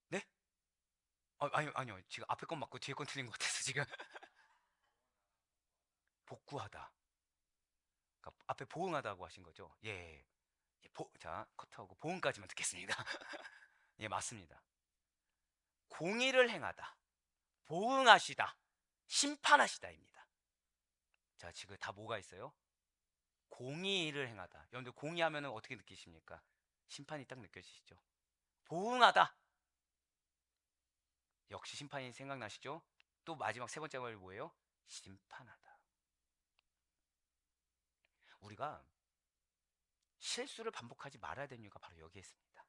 네? 아니요. 지금 앞에 건 맞고 뒤에 건 틀린 것 같아서 지금. 복구하다. 그러니까 앞에 보응하다고 하신 거죠? 예. 자, 커트하고 보응까지만 듣겠습니다. 예, 맞습니다. 공의를 행하다, 보응하시다, 심판하시다입니다. 자, 지금 다 뭐가 있어요? 공의를 행하다. 여러분들 공의하면 어떻게 느끼십니까? 심판이 딱 느껴지시죠? 보응하다. 역시 심판이 생각나시죠? 또 마지막 세 번째 말이 뭐예요? 심판하다. 우리가 실수를 반복하지 말아야 되는 이유가 바로 여기에 있습니다.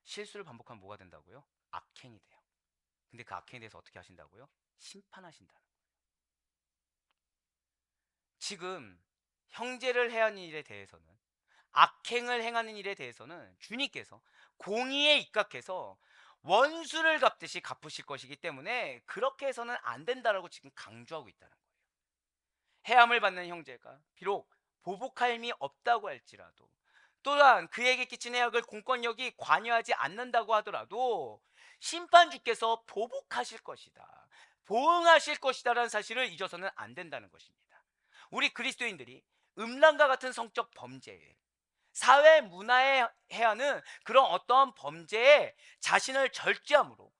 실수를 반복하면 뭐가 된다고요? 악행이 돼요. 근데 그 악행에 대해서 어떻게 하신다고요? 심판하신다는 거예요. 지금 형제를 해하는 일에 대해서는, 악행을 행하는 일에 대해서는 주님께서 공의에 입각해서 원수를 갚듯이 갚으실 것이기 때문에 그렇게 해서는 안 된다라고 지금 강조하고 있다는 거예요. 해함을 받는 형제가 비록 보복할미 없다고 할지라도, 또한 그에게 끼친 해악을 공권력이 관여하지 않는다고 하더라도 심판주께서 보복하실 것이다, 보응하실 것이다라는 사실을 잊어서는 안 된다는 것입니다. 우리 그리스도인들이 음란과 같은 성적 범죄에, 사회 문화에 해하는 그런 어떠한 범죄에 자신을 절제함으로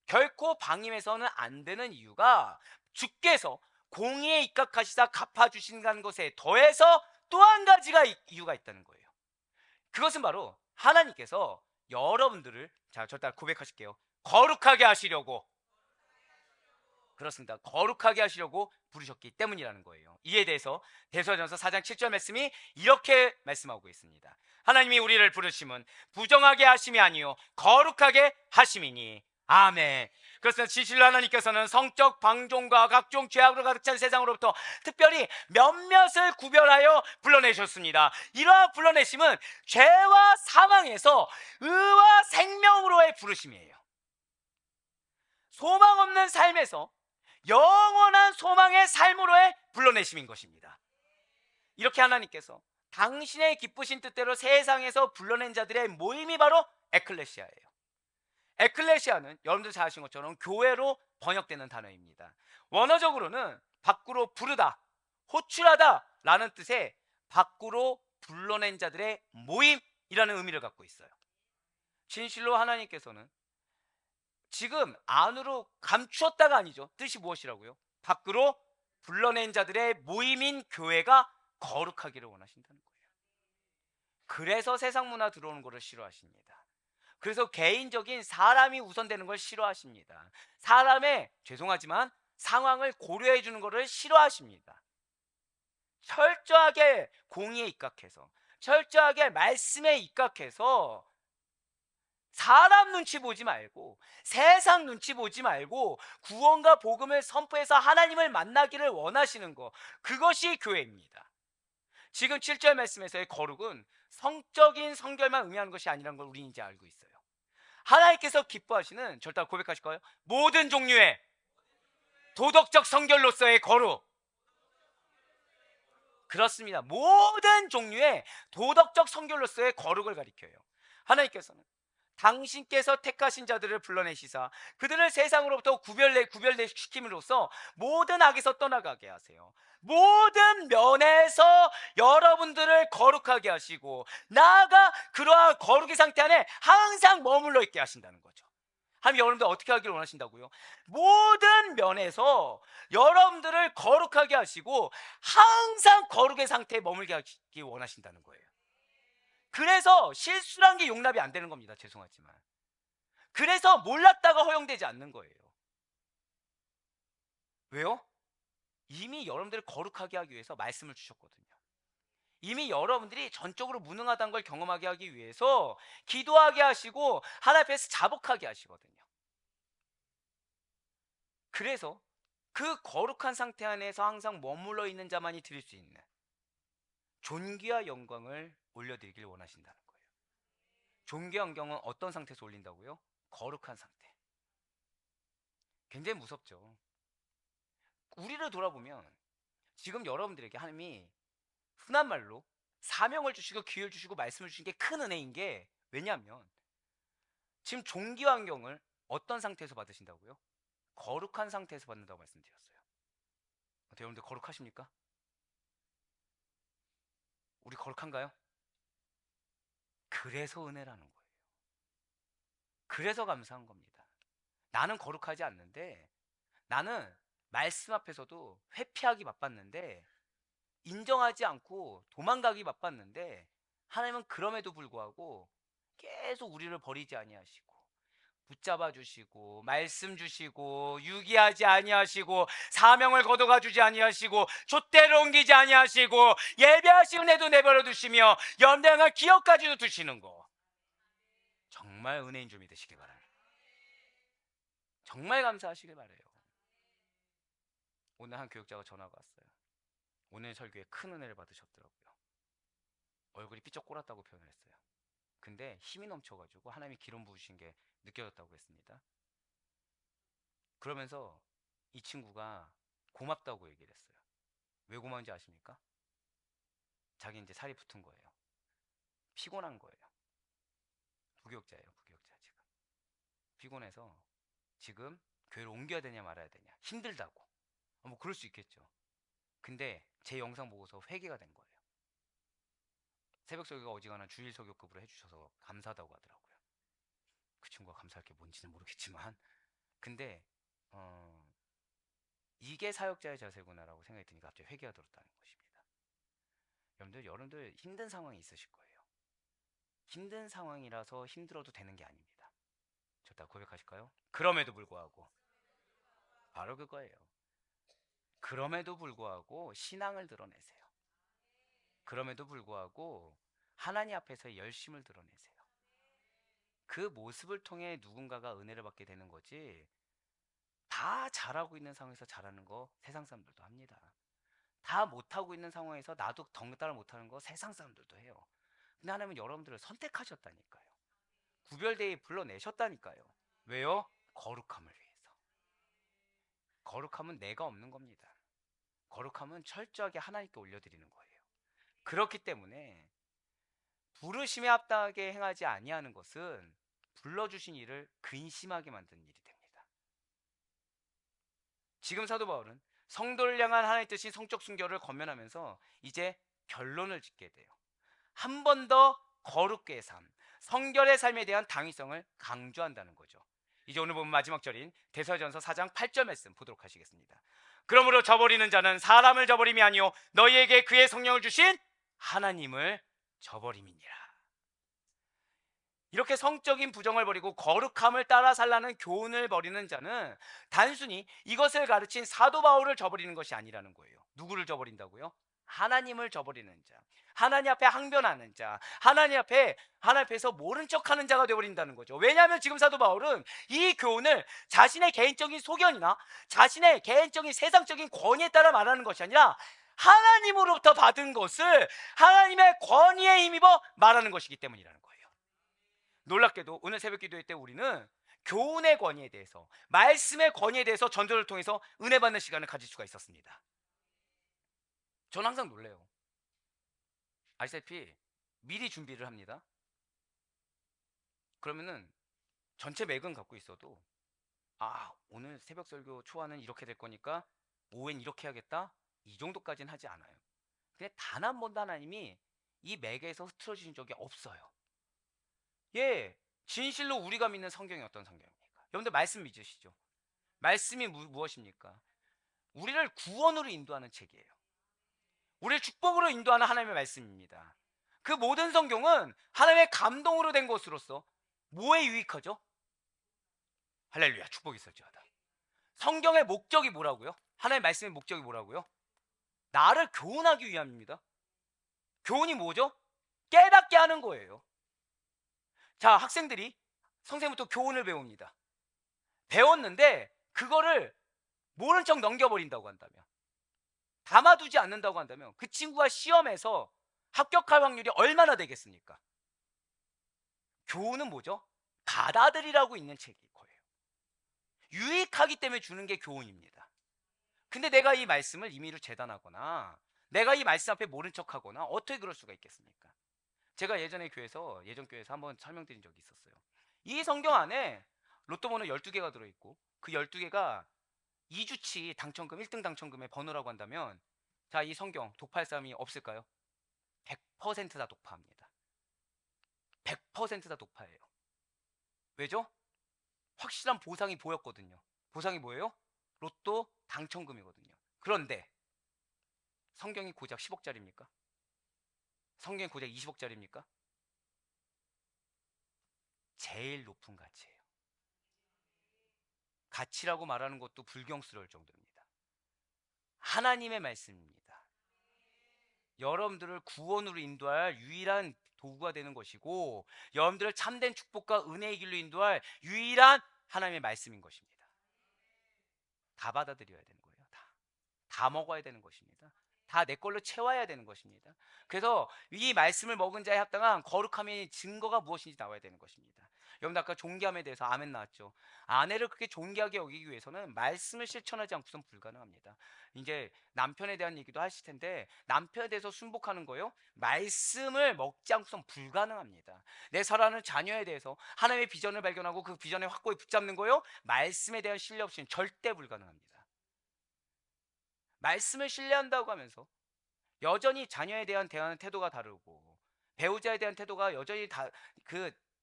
결코 방임해서는 안 되는 이유가 주께서 공의에 입각하시사 갚아주신다는 것에 더해서 또 한 가지가 이유가 있다는 거예요. 그것은 바로 하나님께서 여러분들을, 자, 저 따라 고백하실게요. 거룩하게 하시려고, 그렇습니다. 거룩하게 하시려고 부르셨기 때문이라는 거예요. 이에 대해서 데살로니가전서 4장 7절 말씀이 이렇게 말씀하고 있습니다. 하나님이 우리를 부르심은 부정하게 하심이 아니요 거룩하게 하심이니. 아멘. 그래서 진실로 하나님께서는 성적 방종과 각종 죄악으로 가득 찬 세상으로부터 특별히 몇몇을 구별하여 불러내셨습니다. 이러한 불러내심은 죄와 사망에서 의와 생명으로의 부르심이에요. 소망 없는 삶에서 영원한 소망의 삶으로의 불러내심인 것입니다. 이렇게 하나님께서 당신의 기쁘신 뜻대로 세상에서 불러낸 자들의 모임이 바로 에클레시아예요. 에클레시아는 여러분들 잘 아시는 것처럼 교회로 번역되는 단어입니다. 원어적으로는 밖으로 부르다, 호출하다 라는 뜻의 밖으로 불러낸 자들의 모임이라는 의미를 갖고 있어요. 진실로 하나님께서는 지금 안으로 감추었다가 아니죠. 뜻이 무엇이라고요? 밖으로 불러낸 자들의 모임인 교회가 거룩하기를 원하신다는 거예요. 그래서 세상 문화 들어오는 것을 싫어하십니다. 그래서 개인적인 사람이 우선되는 걸 싫어하십니다. 사람의, 죄송하지만, 상황을 고려해 주는 것을 싫어하십니다. 철저하게 공의에 입각해서, 철저하게 말씀에 입각해서 사람 눈치 보지 말고, 세상 눈치 보지 말고 구원과 복음을 선포해서 하나님을 만나기를 원하시는 것, 그것이 교회입니다. 지금 7절 말씀에서의 거룩은 성적인 성결만 의미하는 것이 아니라는 걸 우리는 이제 알고 있어요. 하나님께서 기뻐하시는, 절대 고백하실 거예요, 모든 종류의 도덕적 성결로서의 거룩. 그렇습니다. 모든 종류의 도덕적 성결로서의 거룩을 가리켜요. 하나님께서는 당신께서 택하신 자들을 불러내시사 그들을 세상으로부터 구별시킴으로써 모든 악에서 떠나가게 하세요. 모든 면에서 여러분들을 거룩하게 하시고 나아가 그러한 거룩의 상태 안에 항상 머물러 있게 하신다는 거죠. 하나님 여러분들 어떻게 하기를 원하신다고요? 모든 면에서 여러분들을 거룩하게 하시고 항상 거룩의 상태에 머물게 하시기 원하신다는 거예요. 그래서 실수란 게 용납이 안 되는 겁니다. 죄송하지만. 그래서 몰랐다가 허용되지 않는 거예요. 왜요? 이미 여러분들을 거룩하게 하기 위해서 말씀을 주셨거든요. 이미 여러분들이 전적으로 무능하다는 걸 경험하게 하기 위해서 기도하게 하시고 하나님 앞에서 자복하게 하시거든요. 그래서 그 거룩한 상태 안에서 항상 머물러 있는 자만이 드릴 수 있는 존귀와 영광을 올려드리길 원하신다는 거예요. 존귀와 영광은 어떤 상태에서 올린다고요? 거룩한 상태. 굉장히 무섭죠. 우리를 돌아보면 지금 여러분들에게 하나님이 흔한 말로 사명을 주시고 기회를 주시고 말씀을 주신 게 큰 은혜인 게, 왜냐하면 지금 존귀와 영광을 어떤 상태에서 받으신다고요? 거룩한 상태에서 받는다고 말씀드렸어요. 어떻게 여러분들 거룩하십니까? 우리 거룩한가요? 그래서 은혜라는 거예요. 그래서 감사한 겁니다. 나는 거룩하지 않는데, 나는 말씀 앞에서도 회피하기 바빴는데, 인정하지 않고 도망가기 바빴는데, 하나님은 그럼에도 불구하고 계속 우리를 버리지 아니하시고 붙잡아 주시고 말씀 주시고 유기하지 아니하시고 사명을 거둬가 주지 아니하시고 촛대로 옮기지 아니하시고 예배하시는 애도 내버려 두시며 연대할 기억까지도 두시는 거, 정말 은혜인 줄 믿으시기 바랍니다. 정말 감사하시길 바라요. 오늘 한 교육자가 전화가 왔어요. 오늘 설교에 큰 은혜를 받으셨더라고요. 얼굴이 삐쩍 꼴았다고 표현을 했어요. 근데 힘이 넘쳐가지고 하나님이 기름 부으신 게 느껴졌다고 했습니다. 그러면서 이 친구가 고맙다고 얘기를 했어요. 왜 고마운지 아십니까? 자기 이제 살이 붙은 거예요. 피곤한 거예요. 부교육자예요. 부교육자 지금. 피곤해서 지금 교회를 옮겨야 되냐 말아야 되냐, 힘들다고. 뭐 그럴 수 있겠죠. 근데 제 영상 보고서 회개가 된 거예요. 새벽 설교가 어지간한 주일 설교급으로 해주셔서 감사하다고 하더라고요. 그 친구가 감사할 게 뭔지는 모르겠지만 근데 이게 사역자의 자세구나라고 생각이 드니까 갑자기 회개가 들었다는 것입니다. 여러분들 힘든 상황이 있으실 거예요. 힘든 상황이라서 힘들어도 되는 게 아닙니다. 좋다 고백하실까요? 그럼에도 불구하고 바로 그거예요. 그럼에도 불구하고 신앙을 드러내세요. 그럼에도 불구하고 하나님 앞에서 열심을 드러내세요. 그 모습을 통해 누군가가 은혜를 받게 되는 거지. 다 잘하고 있는 상황에서 잘하는 거 세상 사람들도 합니다. 다 못하고 있는 상황에서 나도 덩달아 못하는 거 세상 사람들도 해요. 근데 하나님은 여러분들을 선택하셨다니까요. 구별되이 불러내셨다니까요. 왜요? 거룩함을 위해서. 거룩함은 내가 없는 겁니다. 거룩함은 철저하게 하나님께 올려드리는 거예요. 그렇기 때문에 부르심에 합당하게 행하지 아니하는 것은 불러주신 이를 근심하게 만드는 일이 됩니다. 지금 사도 바울은 성도를 향한 하나님의 뜻인 성적 순결을 권면하면서 이제 결론을 짓게 돼요. 한 번 더 거룩의 삶, 성결의 삶에 대한 당위성을 강조한다는 거죠. 이제 오늘 보면 마지막 절인 데살로니가전서 4장 8절 말씀 보도록 하시겠습니다. 그러므로 저버리는 자는 사람을 저버림이 아니요 너희에게 그의 성령을 주신 하나님을 저버림이니라. 이렇게 성적인 부정을 버리고 거룩함을 따라 살라는 교훈을 버리는 자는 단순히 이것을 가르친 사도 바울을 저버리는 것이 아니라는 거예요. 누구를 저버린다고요? 하나님을 저버리는 자, 하나님 앞에 항변하는 자, 하나님 앞에서 모른 척하는 자가 되어버린다는 거죠. 왜냐하면 지금 사도 바울은 이 교훈을 자신의 개인적인 소견이나 자신의 개인적인 세상적인 권위에 따라 말하는 것이 아니라 하나님으로부터 받은 것을 하나님의 권위에 힘입어 말하는 것이기 때문이라는 거예요. 놀랍게도 오늘 새벽 기도회 때 우리는 교훈의 권위에 대해서, 말씀의 권위에 대해서 전도를 통해서 은혜 받는 시간을 가질 수가 있었습니다. 저는 항상 놀래요. 아시다시피 미리 준비를 합니다. 그러면은 전체 맥은 갖고 있어도 오늘 새벽 설교 초안은 이렇게 될 거니까 오후엔 이렇게 해야겠다, 이 정도까지는 하지 않아요. 근데 단 한 번도 하나님이 이 맥에서 흐트러지신 적이 없어요. 예, 진실로 우리가 믿는 성경이 어떤 성경입니까? 여러분들 말씀 믿으시죠? 말씀이 무엇입니까? 우리를 구원으로 인도하는 책이에요. 우리를 축복으로 인도하는 하나님의 말씀입니다. 그 모든 성경은 하나님의 감동으로 된 것으로서 뭐에 유익하죠? 할렐루야, 축복이 있을지어다. 성경의 목적이 뭐라고요? 하나님의 말씀의 목적이 뭐라고요? 나를 교훈하기 위함입니다. 교훈이 뭐죠? 깨닫게 하는 거예요. 자, 학생들이 선생님부터 교훈을 배웁니다. 배웠는데 그거를 모른 척 넘겨버린다고 한다면, 담아두지 않는다고 한다면 그 친구가 시험에서 합격할 확률이 얼마나 되겠습니까? 교훈은 뭐죠? 받아들이라고 있는 책일 거예요. 유익하기 때문에 주는 게 교훈입니다. 근데 내가 이 말씀을 임의로 재단하거나 내가 이 말씀 앞에 모른 척하거나 어떻게 그럴 수가 있겠습니까? 제가 예전 교회에서 한번 설명드린 적이 있었어요. 이 성경 안에 로또 번호 12개가 들어있고 그 12개가 2주치 당첨금 1등 당첨금의 번호라고 한다면, 자, 이 성경 독파할 사람이 없을까요? 100%다 독파합니다. 100%다 독파예요. 왜죠? 확실한 보상이 보였거든요. 보상이 뭐예요? 로또 당첨금이거든요. 그런데 성경이 고작 10억짜리입니까? 성경이 고작 20억짜리입니까? 제일 높은 가치예요. 가치라고 말하는 것도 불경스러울 정도입니다. 하나님의 말씀입니다. 여러분들을 구원으로 인도할 유일한 도구가 되는 것이고, 여러분들을 참된 축복과 은혜의 길로 인도할 유일한 하나님의 말씀인 것입니다. 다 받아들여야 되는 거예요. 다 먹어야 되는 것입니다. 다 내 걸로 채워야 되는 것입니다. 그래서 이 말씀을 먹은 자에 합당한 거룩함의 증거가 무엇인지 나와야 되는 것입니다. 여러분 아까 존귀함에 대해서 아멘 나왔죠. 아내를 그렇게 존귀하게 여기기 위해서는 말씀을 실천하지 않고선 불가능합니다. 이제 남편에 대한 얘기도 하실 텐데, 남편에 대해서 순복하는 거요, 말씀을 먹지 않고선 불가능합니다. 내 사랑하는 자녀에 대해서 하나님의 비전을 발견하고 그 비전에 확고히 붙잡는 거요, 말씀에 대한 신뢰 없이는 절대 불가능합니다. 말씀을 신뢰한다고 하면서 여전히 자녀에 대한 대하는 태도가 다르고 배우자에 대한 태도가 여전히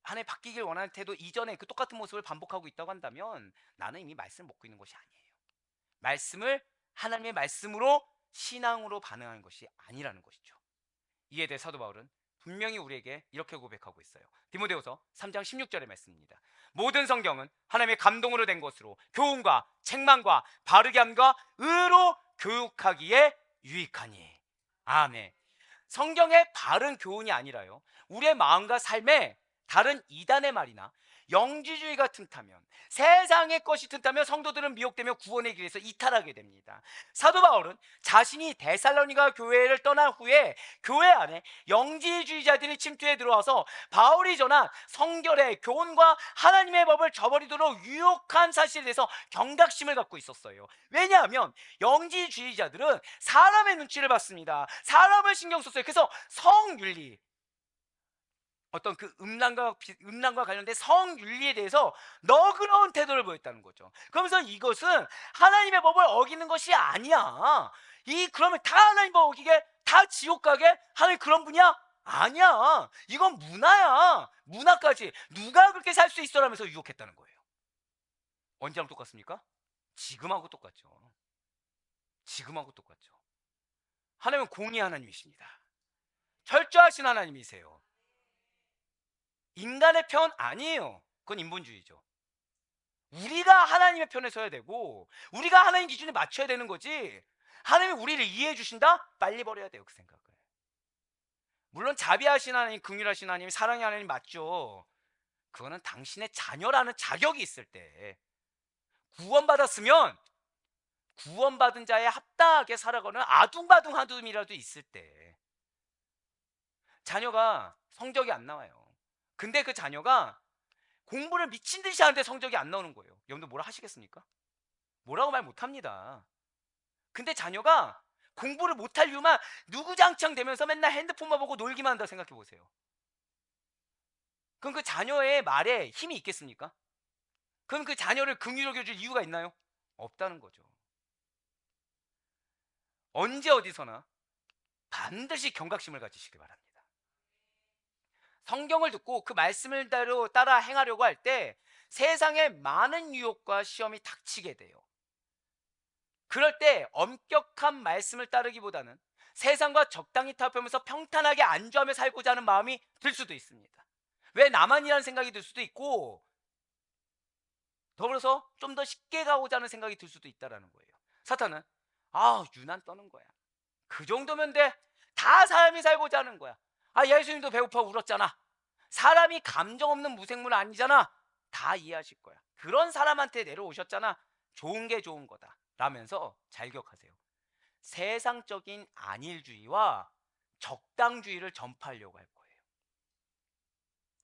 하나님 바뀌길 원하는 태도 이전에 그 똑같은 모습을 반복하고 있다고 한다면 나는 이미 말씀을 먹고 있는 것이 아니에요. 말씀을 하나님의 말씀으로 신앙으로 반응하는 것이 아니라는 것이죠. 이에 대해 사도 바울은 분명히 우리에게 이렇게 고백하고 있어요. 디모데후서 3장 16절의 말씀입니다. 모든 성경은 하나님의 감동으로 된 것으로 교훈과 책망과 바르게 함과 의로 교육하기에 유익하니. 아멘. 성경의 바른 교훈이 아니라요, 우리의 마음과 삶에 다른 이단의 말이나 영지주의가 틈타면, 세상의 것이 틈타면 성도들은 미혹되며 구원의 길에서 이탈하게 됩니다. 사도 바울은 자신이 데살로니가 교회를 떠난 후에 교회 안에 영지주의자들이 침투해 들어와서 바울이 전한 성결의 교훈과 하나님의 법을 저버리도록 유혹한 사실에 대해서 경각심을 갖고 있었어요. 왜냐하면 영지주의자들은 사람의 눈치를 봤습니다. 사람을 신경 썼어요. 그래서 성윤리, 어떤 그 음란과 관련된 성윤리에 대해서 너그러운 태도를 보였다는 거죠. 그러면서 이것은 하나님의 법을 어기는 것이 아니야. 그러면 다 하나님 법 어기게, 다 지옥 가게 하나님 그런 분이야? 아니야. 이건 문화야. 문화까지 누가 그렇게 살 수 있어라면서 유혹했다는 거예요. 언제랑 똑같습니까? 지금하고 똑같죠. 지금하고 똑같죠. 하나님은 공의 하나님이십니다. 철저하신 하나님이세요. 인간의 편 아니에요. 그건 인본주의죠. 우리가 하나님의 편에 서야 되고 우리가 하나님 기준에 맞춰야 되는 거지, 하나님이 우리를 이해해 주신다? 빨리 버려야 돼요, 그 생각을. 물론 자비하신 하나님, 긍휼하신 하나님, 사랑의 하나님 맞죠. 그거는 당신의 자녀라는 자격이 있을 때, 구원받았으면 구원받은 자에 합당하게 살아가는 아둥바둥 하둠이라도 있을 때, 자녀가 성적이 안 나와요. 근데 그 자녀가 공부를 미친 듯이 하는데 성적이 안 나오는 거예요. 여러분들 뭐라 하시겠습니까? 뭐라고 말 못합니다. 근데 자녀가 공부를 못할 이유만 누구장창 되면서 맨날 핸드폰만 보고 놀기만 한다 생각해 보세요. 그럼 그 자녀의 말에 힘이 있겠습니까? 그럼 그 자녀를 긍휼히 여겨줄 이유가 있나요? 없다는 거죠. 언제 어디서나 반드시 경각심을 가지시기 바랍니다. 성경을 듣고 그 말씀을 따라 행하려고 할 때 세상에 많은 유혹과 시험이 닥치게 돼요. 그럴 때 엄격한 말씀을 따르기보다는 세상과 적당히 타협하면서 평탄하게 안주하며 살고자 하는 마음이 들 수도 있습니다. 왜 나만이라는 생각이 들 수도 있고, 더불어서 좀 더 쉽게 가고자 하는 생각이 들 수도 있다는 거예요. 사탄은 유난 떠는 거야. 그 정도면 돼. 다 사람이 살고자 하는 거야. 예수님도 배고파 울었잖아. 사람이 감정 없는 무생물 아니잖아. 다 이해하실 거야. 그런 사람한테 내려오셨잖아. 좋은 게 좋은 거다 라면서 잘 기억하세요. 세상적인 안일주의와 적당주의를 전파하려고 할 거예요.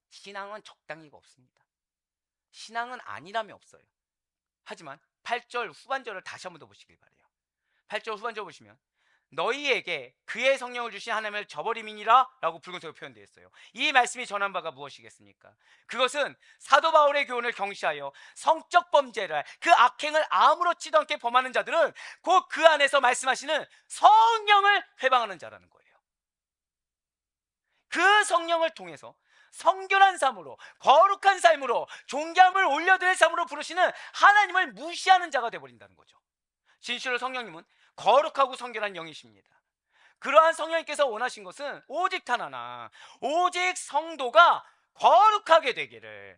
신앙은 적당히가 없습니다. 신앙은 아니람이 없어요. 하지만 8절 후반절을 다시 한번 더 보시길 바래요. 8절 후반절 보시면 너희에게 그의 성령을 주신 하나님을 저버림이니라 라고 붉은색으로 표현되어 있어요. 이 말씀이 전한 바가 무엇이겠습니까? 그것은 사도 바울의 교훈을 경시하여 성적 범죄를, 그 악행을 아무렇지도 않게 범하는 자들은 곧 그 안에서 말씀하시는 성령을 회방하는 자라는 거예요. 그 성령을 통해서 성결한 삶으로, 거룩한 삶으로, 존귀함을 올려드릴 삶으로 부르시는 하나님을 무시하는 자가 되어버린다는 거죠. 진실로 성령님은 거룩하고 성결한 영이십니다. 그러한 성령님께서 원하신 것은 오직 단 하나, 오직 성도가 거룩하게 되기를,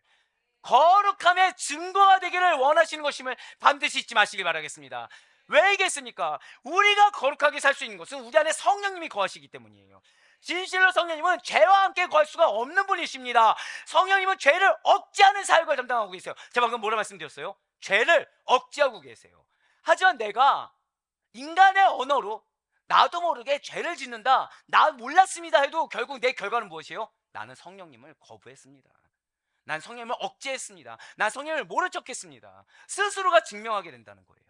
거룩함의 증거가 되기를 원하시는 것임을 반드시 잊지 마시길 바라겠습니다. 왜이겠습니까? 우리가 거룩하게 살 수 있는 것은 우리 안에 성령님이 거하시기 때문이에요. 진실로 성령님은 죄와 함께 거할 수가 없는 분이십니다. 성령님은 죄를 억제하는 사역을 담당하고 계세요. 제가 방금 뭐라 말씀드렸어요? 죄를 억제하고 계세요. 하지만 내가 인간의 언어로 나도 모르게 죄를 짓는다, 나 몰랐습니다 해도 결국 내 결과는 무엇이에요? 나는 성령님을 거부했습니다. 난 성령님을 억제했습니다. 난 성령님을 모른 척했습니다. 스스로가 증명하게 된다는 거예요.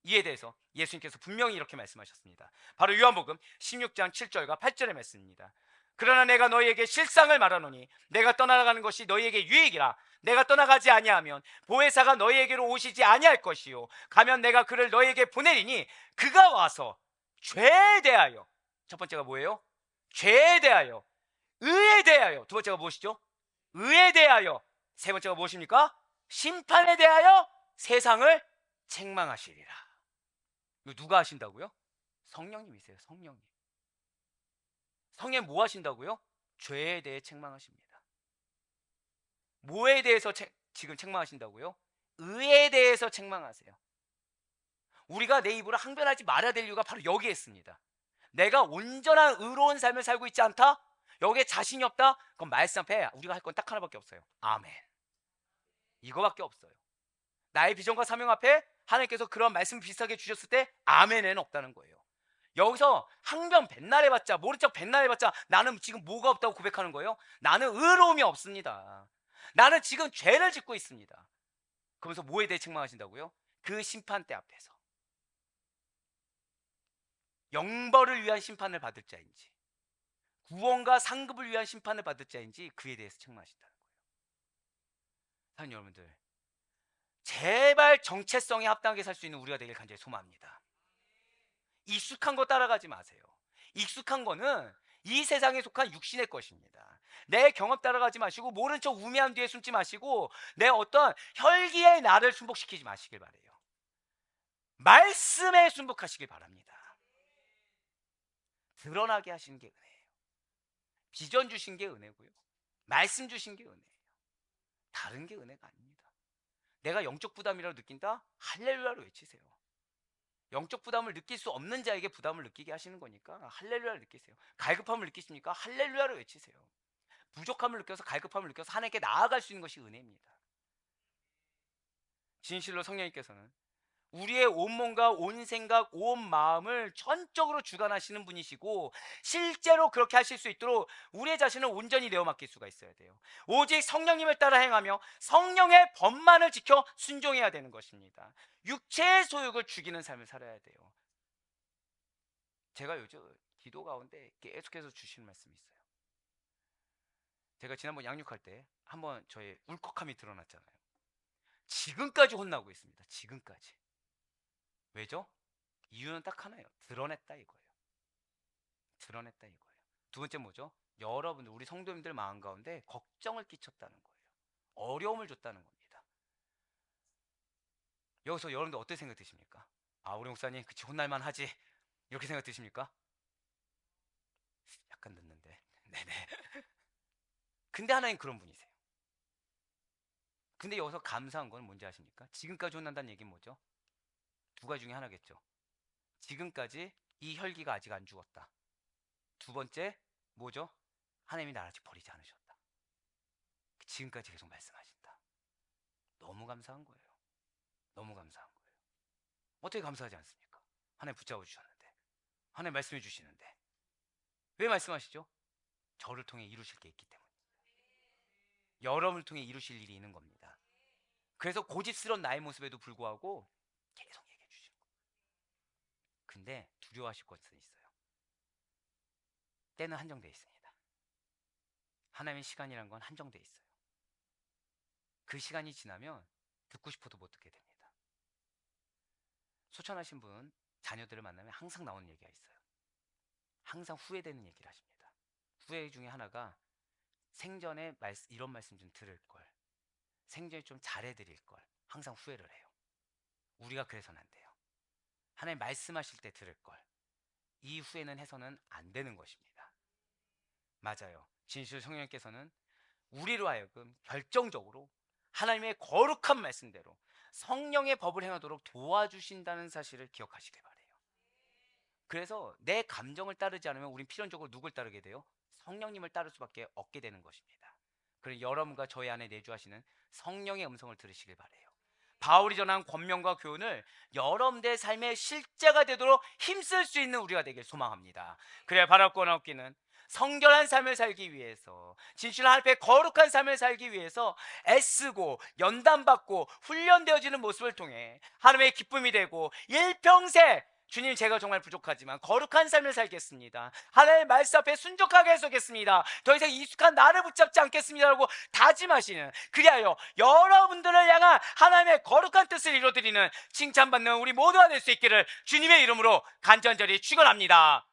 이에 대해서 예수님께서 분명히 이렇게 말씀하셨습니다. 바로 요한복음 16장 7절과 8절의 말씀입니다. 그러나 내가 너희에게 실상을 말하노니 내가 떠나가는 것이 너희에게 유익이라. 내가 떠나가지 아니하면 보혜사가 너희에게로 오시지 아니할 것이요 가면 내가 그를 너희에게 보내리니 그가 와서 죄에 대하여, 첫 번째가 뭐예요? 죄에 대하여, 의에 대하여, 두 번째가 무엇이죠? 의에 대하여, 세 번째가 무엇입니까? 심판에 대하여 세상을 책망하시리라. 이거 누가 하신다고요? 성령님이세요. 성령님. 성령 뭐 하신다고요? 죄에 대해 책망하십니다. 뭐에 대해서 지금 책망하신다고요? 의에 대해서 책망하세요. 우리가 내 입으로 항변하지 말아야 될 이유가 바로 여기에 있습니다. 내가 온전한 의로운 삶을 살고 있지 않다? 여기에 자신이 없다? 그럼 말씀 앞에 우리가 할 건 딱 하나밖에 없어요. 아멘. 이거밖에 없어요. 나의 비전과 사명 앞에 하나님께서 그런 말씀 비슷하게 주셨을 때 아멘에는 없다는 거예요. 여기서 항변 백날 해봤자, 모른 척 백날 해봤자 나는 지금 뭐가 없다고 고백하는 거예요? 나는 의로움이 없습니다. 나는 지금 죄를 짓고 있습니다. 그러면서 뭐에 대해 책망하신다고요? 그 심판대 앞에서 영벌을 위한 심판을 받을 자인지 구원과 상급을 위한 심판을 받을 자인지 그에 대해서 책망하신다는 거예요. 사랑하는 여러분들, 제발 정체성에 합당하게 살 수 있는 우리가 되길 간절히 소망합니다. 익숙한 거 따라가지 마세요. 익숙한 거는 이 세상에 속한 육신의 것입니다. 내 경험 따라가지 마시고 모른 척 우매한 뒤에 숨지 마시고 내 어떤 혈기의 나를 순복시키지 마시길 바래요. 말씀에 순복하시길 바랍니다. 드러나게 하신 게 은혜예요. 비전 주신 게 은혜고요. 말씀 주신 게 은혜예요. 다른 게 은혜가 아닙니다. 내가 영적 부담이라고 느낀다? 할렐루야로 외치세요. 영적 부담을 느낄 수 없는 자에게 부담을 느끼게 하시는 거니까 할렐루야를 느끼세요. 갈급함을 느끼십니까? 할렐루야로 외치세요. 부족함을 느껴서 갈급함을 느껴서 하나님께 나아갈 수 있는 것이 은혜입니다. 진실로 성령님께서는 우리의 온 몸과 온 생각, 온 마음을 전적으로 주관하시는 분이시고 실제로 그렇게 하실 수 있도록 우리의 자신을 온전히 내어 맡길 수가 있어야 돼요. 오직 성령님을 따라 행하며 성령의 법만을 지켜 순종해야 되는 것입니다. 육체의 소욕을 죽이는 삶을 살아야 돼요. 제가 요즘 기도 가운데 계속해서 주시는 말씀이 있어요. 제가 지난번 양육할 때 한번 저의 울컥함이 드러났잖아요. 지금까지 혼나고 있습니다. 지금까지. 왜죠? 이유는 딱 하나예요. 드러냈다 이거예요. 드러냈다 이거예요. 두 번째 뭐죠? 여러분들, 우리 성도님들 마음 가운데 걱정을 끼쳤다는 거예요. 어려움을 줬다는 겁니다. 여기서 여러분들 어떻게 생각 드십니까? 아, 우리 목사님 그치 혼날만 하지 이렇게 생각 드십니까? 약간 늦는데. 네네. 근데 하나님 그런 분이세요. 근데 여기서 감사한 건 뭔지 아십니까? 지금까지 혼난다는 얘기는 뭐죠? 두 가지 중에 하나겠죠. 지금까지 이 혈기가 아직 안 죽었다. 두 번째 뭐죠? 하나님이 나를 아직 버리지 않으셨다. 지금까지 계속 말씀하신다. 너무 감사한 거예요. 너무 감사한 거예요. 어떻게 감사하지 않습니까? 하나님 붙잡아 주셨는데, 하나님 말씀해 주시는데. 왜 말씀하시죠? 저를 통해 이루실 게 있기 때문에. 여러분을 통해 이루실 일이 있는 겁니다. 그래서 고집스러운 나의 모습에도 불구하고 계속 얘기해 주시는 거예요. 근데 두려워하실 것은 있어요. 때는 한정되어 있습니다. 하나님의 시간이란 건 한정되어 있어요. 그 시간이 지나면 듣고 싶어도 못 듣게 됩니다. 소천하신 분 자녀들을 만나면 항상 나오는 얘기가 있어요. 항상 후회되는 얘기를 하십니다. 후회 중에 하나가 생전에 이런 말씀 좀 들을 걸, 생전에 좀 잘해드릴 걸 항상 후회를 해요. 우리가 그래서는 안 돼요. 하나님 말씀하실 때 들을 걸, 이 후회는 해서는 안 되는 것입니다. 맞아요. 진실 성령님께서는 우리로 하여금 결정적으로 하나님의 거룩한 말씀대로 성령의 법을 행하도록 도와주신다는 사실을 기억하시길 바래요. 그래서 내 감정을 따르지 않으면 우린 필연적으로 누굴 따르게 돼요? 성령님을 따를 수밖에 없게 되는 것입니다. 그래서 여러분과 저희 안에 내주하시는 성령의 음성을 들으시길 바래요. 바울이 전한 권면과 교훈을 여러분들의 삶의 실제가 되도록 힘쓸 수 있는 우리가 되길 소망합니다. 그래야 바랄 건 없기는 성결한 삶을 살기 위해서, 진실한 하나님 앞에 거룩한 삶을 살기 위해서 애쓰고 연단받고 훈련되어지는 모습을 통해 하나님의 기쁨이 되고 일평생 주님, 제가 정말 부족하지만 거룩한 삶을 살겠습니다. 하나님의 말씀 앞에 순종하게 해서겠습니다. 더 이상 익숙한 나를 붙잡지 않겠습니다라고 다짐하시는, 그리하여 여러분들을 향한 하나님의 거룩한 뜻을 이루어드리는 칭찬받는 우리 모두가 될 수 있기를 주님의 이름으로 간절히 축원합니다.